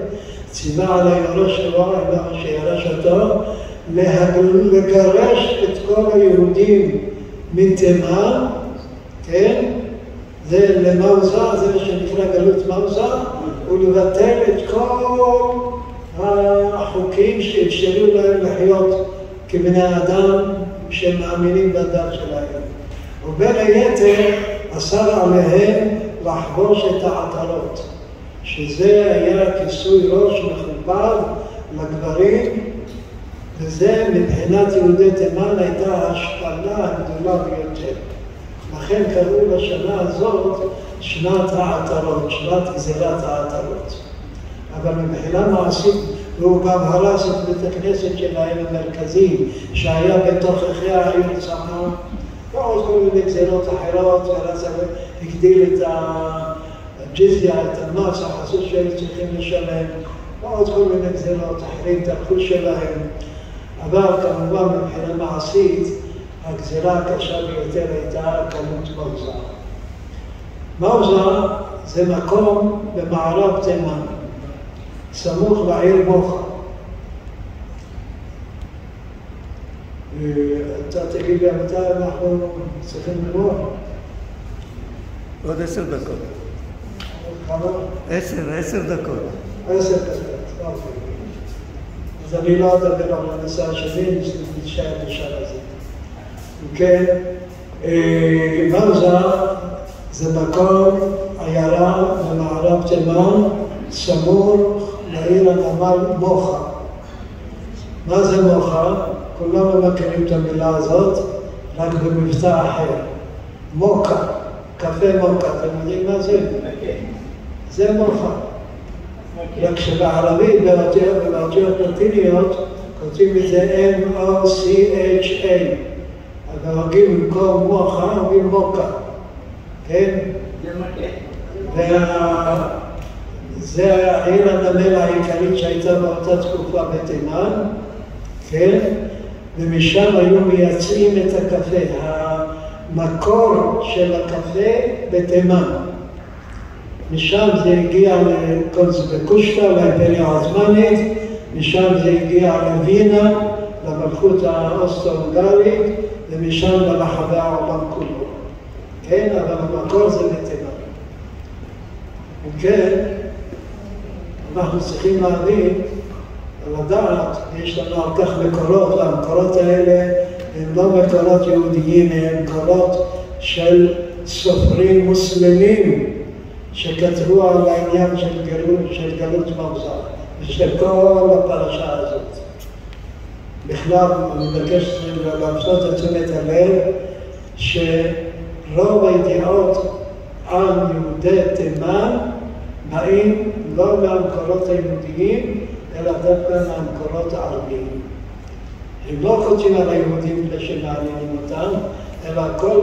S2: ציווה על היורש שלו, האימאם שירש אותו, לגרש את כל היהודים מתימן, כן? זה למאוזה, זה מה שנקרא גלות מאוזה, ולבטל את כל החוקים שאפשרו להם לחיות כבני אדם שמאמינים בדת שלהם. ובין היתר אסר עליהם לחבוש את העטרות, שזה היה כיסוי ראש מכובד לגברים, וזה מבחינת יהודי תימן הייתה ההשפלה הגדולה ביותר. לכן קראו לשנה הזאת שנת העטרות, שנת גזירת העטרות. אבל מבחינה מעשית, והוא גם הרס את בית הכנסת שלהם המרכזי, שהיה בתוככי העיר צמא, ועוד כל מיני גזירות אחרות, הגדיל את הג'יזיה, את המס, החסות שהם צריכים לשלם, ועוד כל מיני גזירות אחרים, תלכו שלהם. אבל כמובן מבחינה מעשית, הגזירה הקשה ביותר הייתה גלות מאוזה. מאוזה זה מקום במערב תימן, סמוך לעיר מוחה. אתה תגיד לי, מתי אנחנו צריכים לנוע?
S1: עוד 10 דקות.
S2: כמה?
S1: 10 דקות.
S2: 10 דקות, אז אני לא אדבר על הנושא השני, נשאר לשם הזה. כן, מאוזה זה מקום עיירה במערב תימן, סמוך לעיר הנמל מוחה. מה זה מוחה? כולם מכירים את המילה הזאת, רק במבטא אחר. מוקה, קפה מוקה, אתם יודעים מה זה? זה מוחה. רק שבערבית, באותיות לטיניות, כותבים את זה M-O-C-H-A. אבל הוגים במקום מוחה, הוגים מוקה. כן? זה העיר הנמל העיקרית שהייתה באותה תקופה בתימן, כן? ומשם היו מייצאים את הקפה. המקור של הקפה בתימן. משם זה הגיע לקונסטבקושטה, לאימפריה העות'מאנית, משם זה הגיע לווינה, למלכות האוסטרו-הונגרית, ומשם לרחבי העולם כולו. כן, אבל המקור זה בתימן. וכן, אנחנו צריכים להבין, לדעת, יש לנו על כך מקורות, והמקורות האלה הם לא מקורות יהודיים, הם מקורות של סופרים מוסלמים שכתבו על העניין של גלות מאוזה, ושל כל הפרשה הזאת. בכלל, אני מבקש להפנות את תשומת הלב שרוב הידיעות על יהודי תימן באים לא מהמקורות היהודיים, אלא דווקא מהמקורות הערביים. הם לא כותבים על היהודים שמעניינים אותם, אלא כל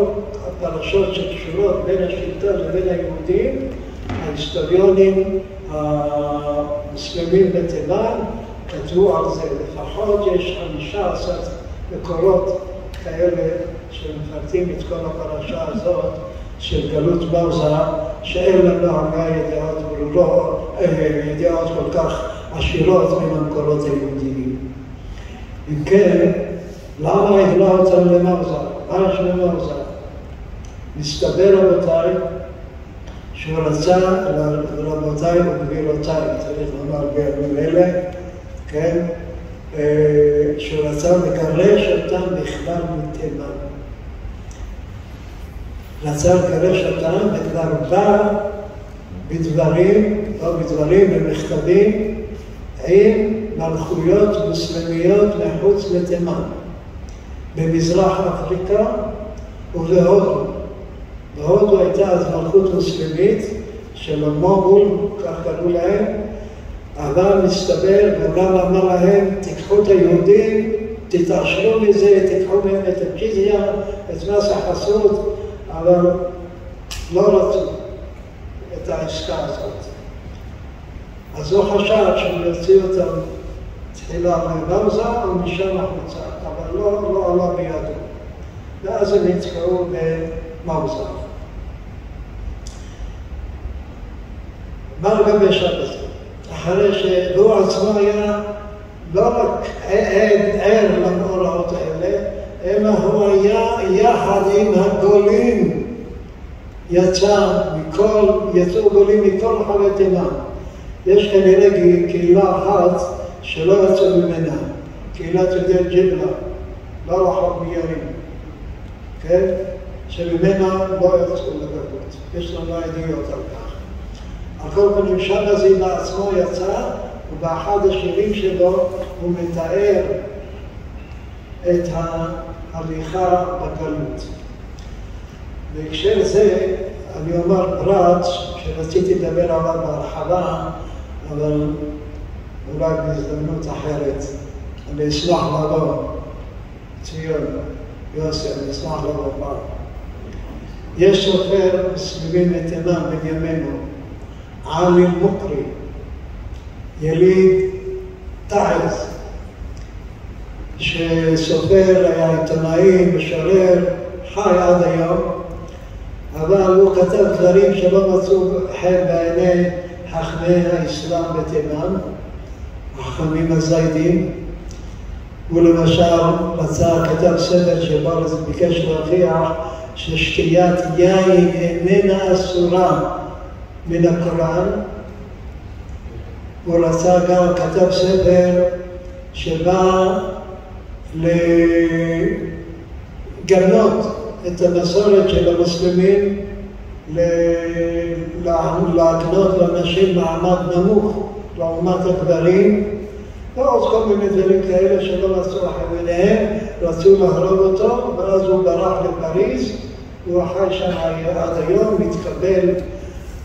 S2: הפרשות שקשורות בין השלטון לבין היהודים, ההיסטוריונים המוסלמים בתימן כתבו על זה. לפחות יש 15 מקורות כאלה שמפרטים את כל הפרשה הזאת של גלות מרזה, שאין לנו הרבה ידיעות ברורות, ידיעות כל כך עשירות מן המקורות היהודיים. אם כן, למה הגלה אותם למרזה? מה יש למרזה? מסתבר רבותיי, שהוא רצה, רבותיי וגבירותיי, צריך לומר בימים אלה, כן? שהוא רצה לגרש אותם בכלל מתימן. רצה לגרש אותם וכבר בא בדברים, לא בדברים, במכתבים, עם מלכויות מוסלמיות מחוץ לתימן, במזרח אפריקה ובהודו. בהודו הייתה אז מלכות מוסלמית של המוגול, כך קראו להם, אבל מסתבר, וגם אמר להם, תיקחו את היהודים, תתעשרו מזה, תיקחו מהם את הג'יזיה, את מס החסות, אבל לא רצו את העסקה הזאת. אז הוא חשב שהם יוציאו אותם תחילה למרזה ומשם החוצה, אבל לא עלה בידו. ואז הם נתקעו במרזה. מה לגבי שבת? אחרי שהוא עצמו היה לא רק ער למאורעות האלה, אלא הוא היה יחד עם הגולים. יצאו גולים מכל רחבי תימן. יש כנראה קהילה אחת שלא יצאו ממנה, קהילת יהודי ג'יבלה, לא רחוק מירים, כן? שממנה לא יצאו לגלות. יש לנו עדויות על כך. על כל פנים שבזי בעצמו יצא, ובאחד השירים שלו הוא מתאר את ההליכה בגלות. בהקשר זה אני אומר פרט שרציתי לדבר עליו בהרחבה, אבל אולי בהזדמנות אחרת. אני אשמח לבוא, ציון, יוסי, אני אשמח לבוא פעם. יש סופר מוסלמי מתימן בנימינו, עלי מוקרי, יליד תעז, שסופר, היה עיתונאי, משורר, חי עד היום, אבל הוא כתב דברים שלא מצאו חן בעיני חכמי האסלאם בתימן, החכמים הזיידים. הוא למשל כתב ספר שבו ביקש להוכיח ששתיית יין איננה אסורה מן הקוראן. הוא כתב ספר שבא לגנות את המסורת של המוסלמים להקנות לאנשים מעמד נמוך לעומת הגברים, ועוד כל מיני דברים כאלה שלא רצו לחבריהם, רצו להרוג אותו, ואז הוא ברח לפריז, הוא חי שם עד היום, מתקבל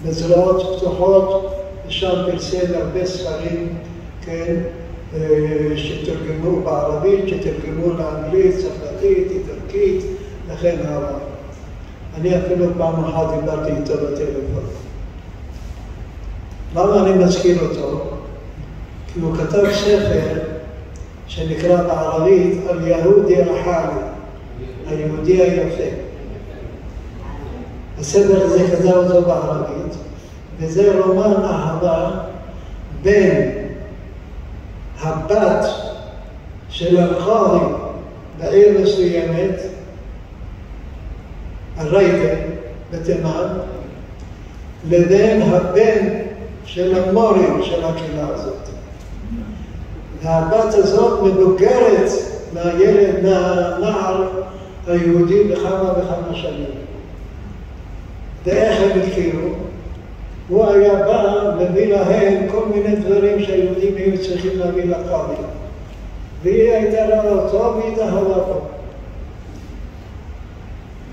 S2: בזרועות פתוחות, ושם פרסם הרבה ספרים, כן, שתרגמו בערבית, שתרגמו לאנגלית, צרפתית, איטלקית, וכן הלאה. אני אפילו פעם אחת דיברתי איתו בטלפון. למה אני מזכיר אותו? כי הוא כתב ספר שנקרא בערבית על יהודי החאלי, היהודי היפה. הספר הזה כתב אותו בערבית, וזה רומן אהבה בין הבת של הקאדי בעיר מסוימת, הריידה בתימן, לבין הבן של המורים של הקהילה הזאת. והבת הזאת מבוגרת מהנער היהודי בכמה וכמה שנים. ואיך הם הכירו? הוא היה בא להביא להם כל מיני דברים שהיהודים היו צריכים להביא לקאדי. והיא הייתה לה אותו והיא דהרה פה.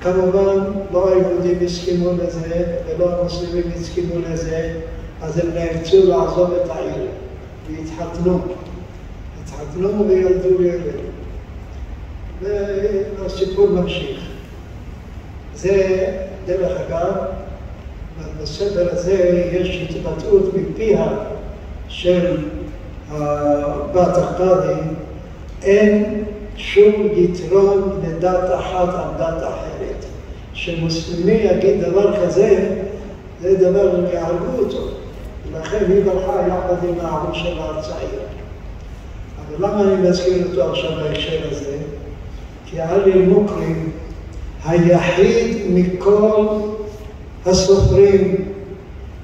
S2: כמובן לא היהודים הסכימו לזה ולא המוסלמים הסכימו לזה, אז הם נאלצו לעזוב את העיר והתחתנו. התחתנו וילדו ילד. והסיפור ממשיך. זה דרך אגב, בספר הזה יש התבטאות מפיה של בת הקאדי, אין שום יתרון לדת אחת על דת אחרת. שמוסלמי יגיד דבר כזה, זה דבר יהרגו אותו. ולכן היא ברכה יחד עם הערוץ של הצעיר. אבל למה אני מזכיר אותו עכשיו בהקשר הזה? כי עלי מוקרי היחיד מכל הסופרים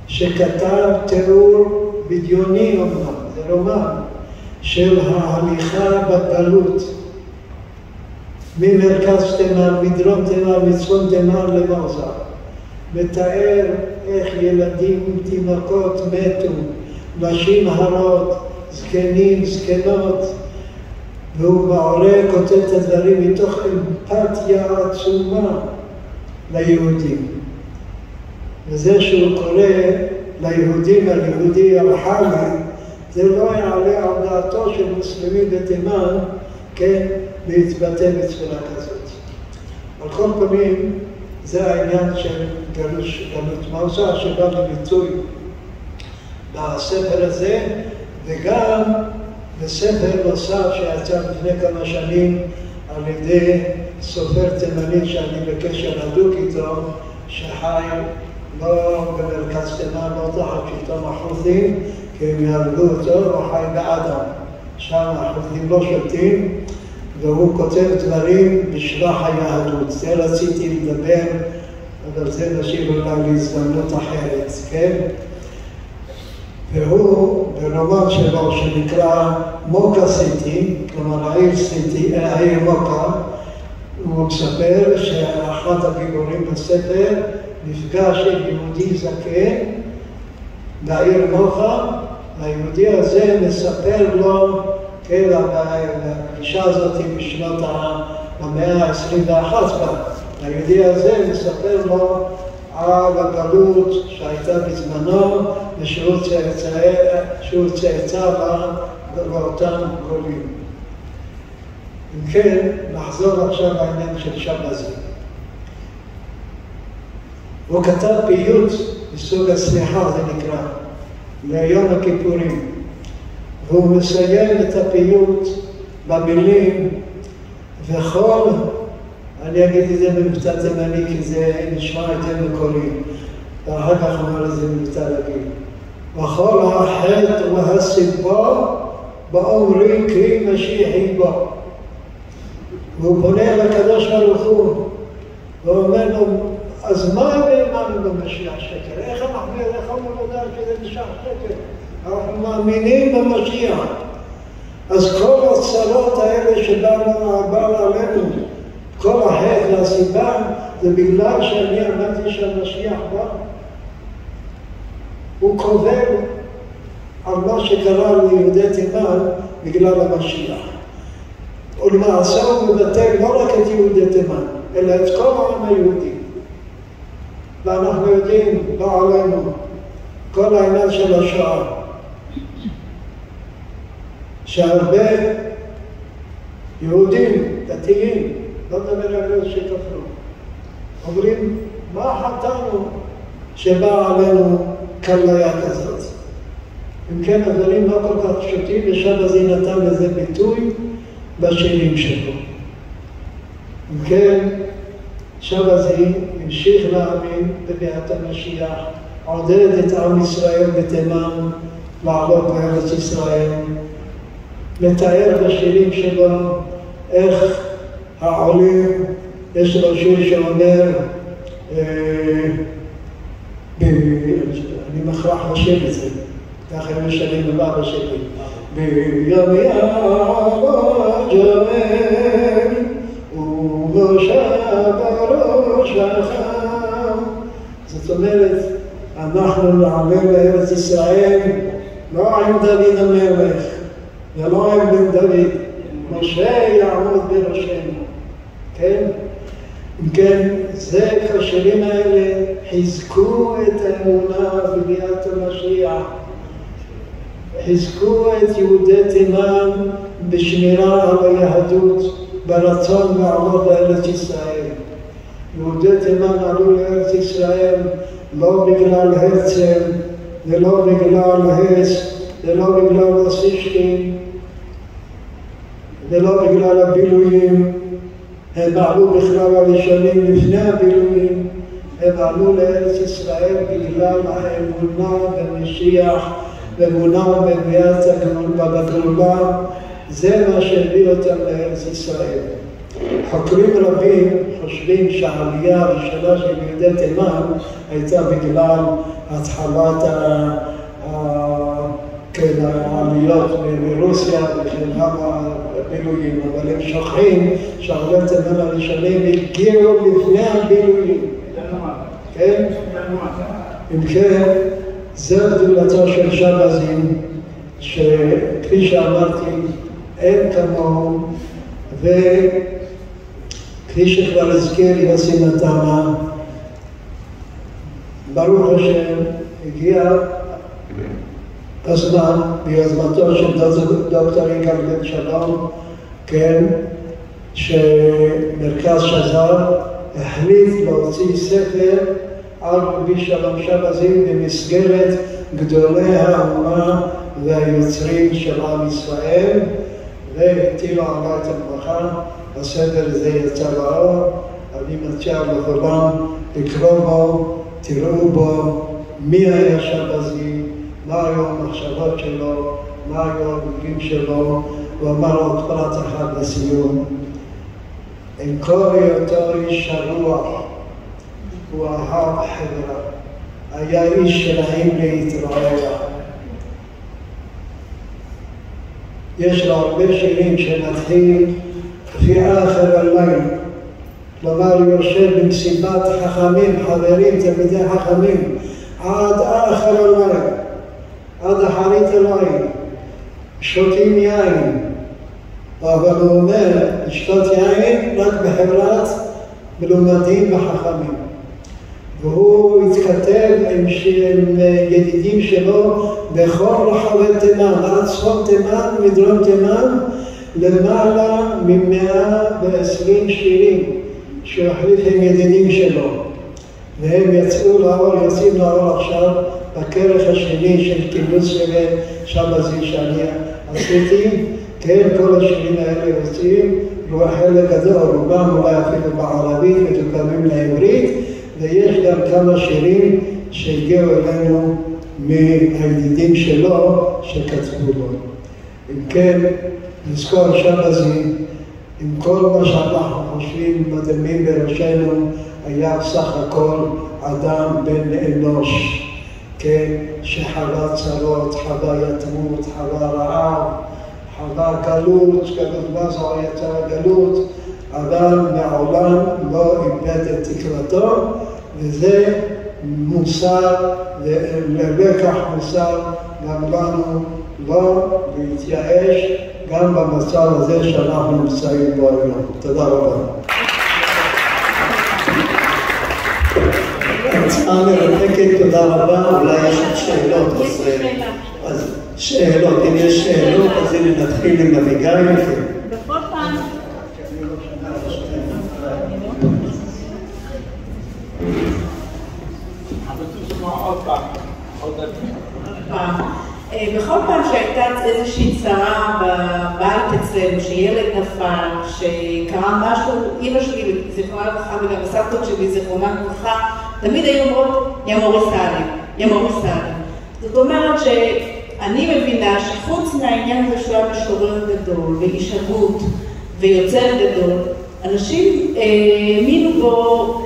S2: שכתב תיאור בדיוני אומנם, זה רומן, של ההליכה בגלות ממרכז תימן, מדרום תימן, מצפון תימן למרזה. מתאר איך ילדים, תינוקות מתו, נשים הרות, זקנים, זקנות, והוא מעורר כותב את הדברים מתוך אמפתיה עצומה ליהודים. וזה שהוא קורא ליהודים, היהודי הרחמי, זה לא יעלה על דעתו של מוסלמי בתימן, כן, להתבטא בצורה כזאת. על כל פנים, זה העניין של גלות מרזה שבא לביטוי בספר הזה, וגם בספר נוסף שיצא לפני כמה שנים על ידי סופר תימני שאני בקשר הדוק איתו, שחי לא במרכז תימן, לא תחת שלטון החות'ים, כי הם יהרגו אותו, הוא חי באדם. שם החות'ים לא שולטים, והוא כותב דברים בשבח היהדות. זה רציתי לדבר, אבל זה נשאיר אולי להזדמנות אחרת, כן? והוא ברומן שלו שנקרא מוקה סיטי, כלומר העיר מוקה, הוא מספר שאחד הגיבורים בספר נפגש עם יהודי זקן בעיר מוקה, והיהודי הזה מספר לו, כן, הפגישה הזאת בשנות המאה ה-21 היהודי הזה מספר לו על הגלות שהייתה בזמנו ושהוא צאצא באותם גולים. אם כן, נחזור עכשיו לעניין של שבזי. הוא כתב פיוט מסוג הסליחה, זה נקרא, ליום הכיפורים. והוא מסיים את הפיוט במילים, וכל, אני אגיד את זה במבטא תימני כי זה נשמע יותר מקורי, ואחר כך אומר את זה במבטא רגיל. וכל החטא והסיבה באומרי כי משיחי בו. והוא פונה לקדוש ברוך הוא, ואומר לו, אז מה האמנו במשיח שקר? איך אנחנו לדעת שזה משיח שקר? אנחנו מאמינים במשיח. אז כל הצרות האלה שבאנו עלינו, כל החטא והסיבה, זה בגלל שאני אמרתי שהמשיח בא. הוא קובל על מה שקרה ליהודי תימן בגלל המשיח. ולמעשה הוא מבטל לא רק את יהודי תימן, אלא את כל העם היהודי. ואנחנו יודעים, לא עלינו, כל העניין של השואה, שהרבה יהודים, דתיים, לא מדבר על אלה שכפרו, אומרים, מה חטאנו שבא עלינו כליה כזאת? אם כן, הדברים לא כל כך פשוטים, ושבזי נתן לזה ביטוי בשירים שלו. אם כן, שבזי המשיך להאמין בביאת המשיח, עודד את עם ישראל בתימן לעלות בארץ ישראל, מתאר בשירים שלו איך העולים, יש לו שיר שאומר, אני מכרח לשיר את זה, ככה הם משלים לבא בשירים. ביום יעבוד ג'מל ובושה בראשך. זאת אומרת, אנחנו נעלה לארץ ישראל לא עם דוד המלך ולא עם בן דוד, משה יעמוד בראשנו, כן? אם כן, זה השירים האלה חיזקו את האמונה בביאת המשיח, חיזקו את יהודי תימן בשמירה על היהדות, ברצון לעלות לארץ ישראל. יהודי תימן עלו לארץ ישראל לא בגלל הרצל, ולא בגלל הס, ולא בגלל אוסישקין, ולא בגלל הבילויים. הם עלו בכלל הראשונים לפני הבילויים, הם עלו לארץ ישראל בגלל האמונה במשיח, ואמונה בביאת הגאולה. זה מה שהביא אותם לארץ ישראל. חוקרים רבים חושבים שהעלייה הראשונה של יהודי תימן הייתה בגלל התחלת העליות מרוסיה וכן הבילויים, אבל הם שוכחים שהעליית תימן הראשונים הגיעו לפני הבילויים. כן? אם כן, זו גדולתו של שבזים, שכפי שאמרתי, אין כמוהו, וכפי שכבר הזכיר יוסי נתנה, ברוך השם, הגיע הזמן ביוזמתו של דוקטור יגאל בן שלום, כן, שמרכז שזר החליט להוציא ספר על רבי שלום שבזי במסגרת גדולי האומה והיוצרים של עם ישראל, והטילו עליי את הברכה. הספר הזה יצא לאור, אני מציע לכולם לקרוא בו, תראו בו מי היה שבזי, מה היו המחשבות שלו, מה היו המילים שלו. הוא אמר עוד פרט אחד לסיום: עם כל היותו איש הרוח, הוא אהב חברה, היה איש שנעים להתרועע. יש לו הרבה שירים שמתחיל לפי אחר הלילה, כלומר הוא יושב במסיבת חכמים, חברים, תלמידי חכמים, עד אחר הלילה, עד אחרית הלילה, שותים יין, אבל הוא אומר לשתות יין רק בחברת מלומדים וחכמים. והוא התכתב עם ידידים שלו בכל רחבי תימן, עד צפון תימן, מדרום תימן, למעלה מ-120 שירים שהוא החליף עם ידידים שלו. והם יצאו לאור, יוצאים לאור עכשיו בכרך השני של כינוס שבזי שאני עשיתי. כן, כל השירים האלה יוצאים, והוא חלק גדול, רובם אולי אפילו בערבית מתורגמים לעברית, ויש גם כמה שירים שהגיעו אלינו מהידידים שלו שכתבו לו. אם כן, נזכור שבזי, עם כל מה שאנחנו חושבים, מדמים בראשנו, היה סך הכל אדם בן אנוש, כן, שחווה צרות, חווה יתמות, חווה רעב, חווה גלות, מה זו הייתה גלות, אבל מעולם לא איבד את תקוותו, וזה מוסר, ללקח מוסר גם לנו לא להתייאש גם במצב הזה שאנחנו נמצאים בו היום. תודה רבה. הצעה מרתקת, תודה רבה. אולי יש שאלות, אז שאלות, אם יש שאלות, אז הנה נתחיל עם אביגיל.
S3: בכל פעם בכל פעם שהייתה איזושהי צרה בבית אצלנו, שילד נפל, שקרה משהו, אמא שלי זיכרונה לברכה וגם הסבתות שלי זיכרונה לברכה, תמיד היו אומרות ימורי סאלי. זאת אומרת שאני מבינה שחוץ מהעניין הזה שהוא היה משורר גדול ואיש הגות ויוצר גדול, אנשים האמינו בו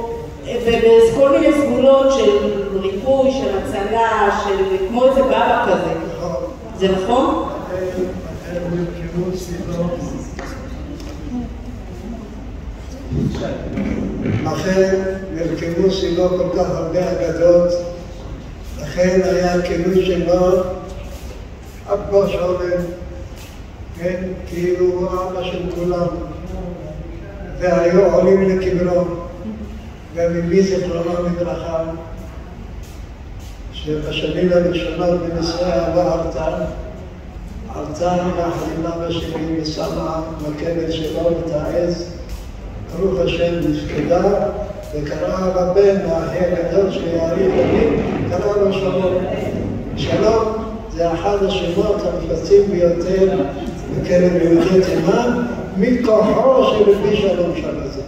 S3: ובכל מיני סגולות של ריפוי, של הצלה, של כמו איזה בבא כזה. זה נכון?
S2: לכן נרקמו סביבו כל כך הרבה אגדות, לכן היה כינוי שלו אבא שולם, כן, כאילו הוא אבא של כולם, והיו עולים לקברו. וממי זיכרונו לברכה, שבשנים הראשונות בנישואיה עלתה יחד עם אבא שלי ושמה בכבד שלו את העז, ברוך השם נפקדה, וקרא לבן האחי הגדול שיערי תמיד, קרא לו שלום. שלום זה אחד השמות הנפוצים ביותר בקרב יהודי תימן, מכוחו של רבי שלום שבזי.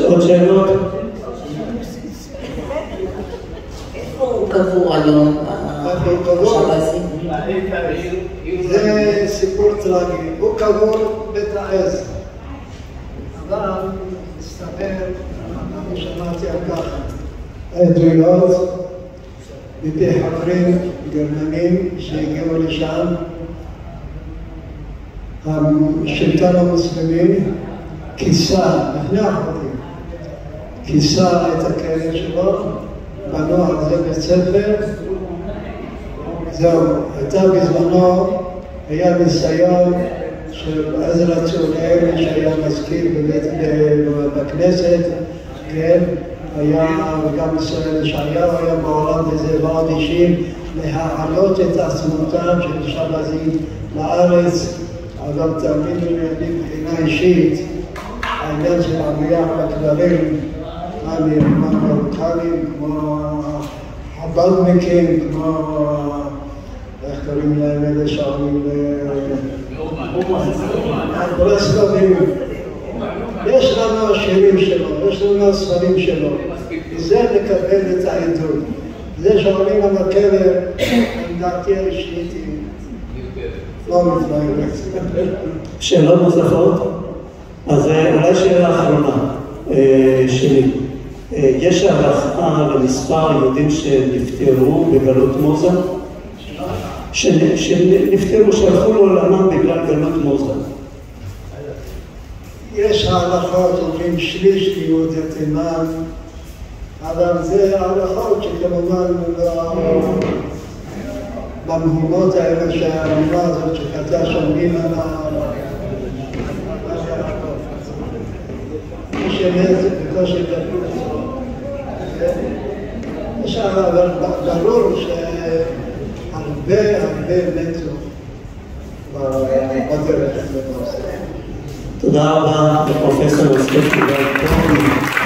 S1: עוד שאלות?
S3: איפה הוא קבור היום?
S2: זה סיפור טרגי. הוא קבור בית העז. אבל מסתבר, אני שמעתי על כך עדויות מפי חברים גרמנים שהגיעו לשם. השלטון המוסלמי כיסה, לפני החוטים, כיסה את הקרן שלו, בנו על זה בית ספר. זהו, הייתה בזמנו, היה ניסיון של עזרא צוריאל שהיה מזכיר בכנסת, כן, היה, וגם ישראל ישעיהו היה בעולם וזה ועוד אישים, להעלות את עצמותם של שבזי לארץ. אבל תאמינו לי מבחינה אישית, העניין של עלייה בכללים, כמו מרוקנים, כמו חב"דניקים, כמו, איך קוראים להם אלה שעולים ברסלבים. יש לנו שירים שלו, יש לנו ספרים שלו, וזה לקבל את העדות. זה שעולים על הקבר, עם דעתי האישית, לא מתלהבת.
S1: שאלות נוספות? אז אולי שאלה אחרונה שלי. יש הערכה למספר יהודים שנפטרו בגלות מוזה? שנפטרו, שהלכו לעולמם בגלל גלות מוזה.
S2: יש הערכות, אומרים שליש ליהודי תימן, אבל זה הערכות שכמובן במהומות האלה שהאמונה הזאת שקטה שומעים על מי שמת בקושי גדול. יש אבל ברור שהרבה מתו בדרך.
S1: תודה רבה לפרופסור ספק.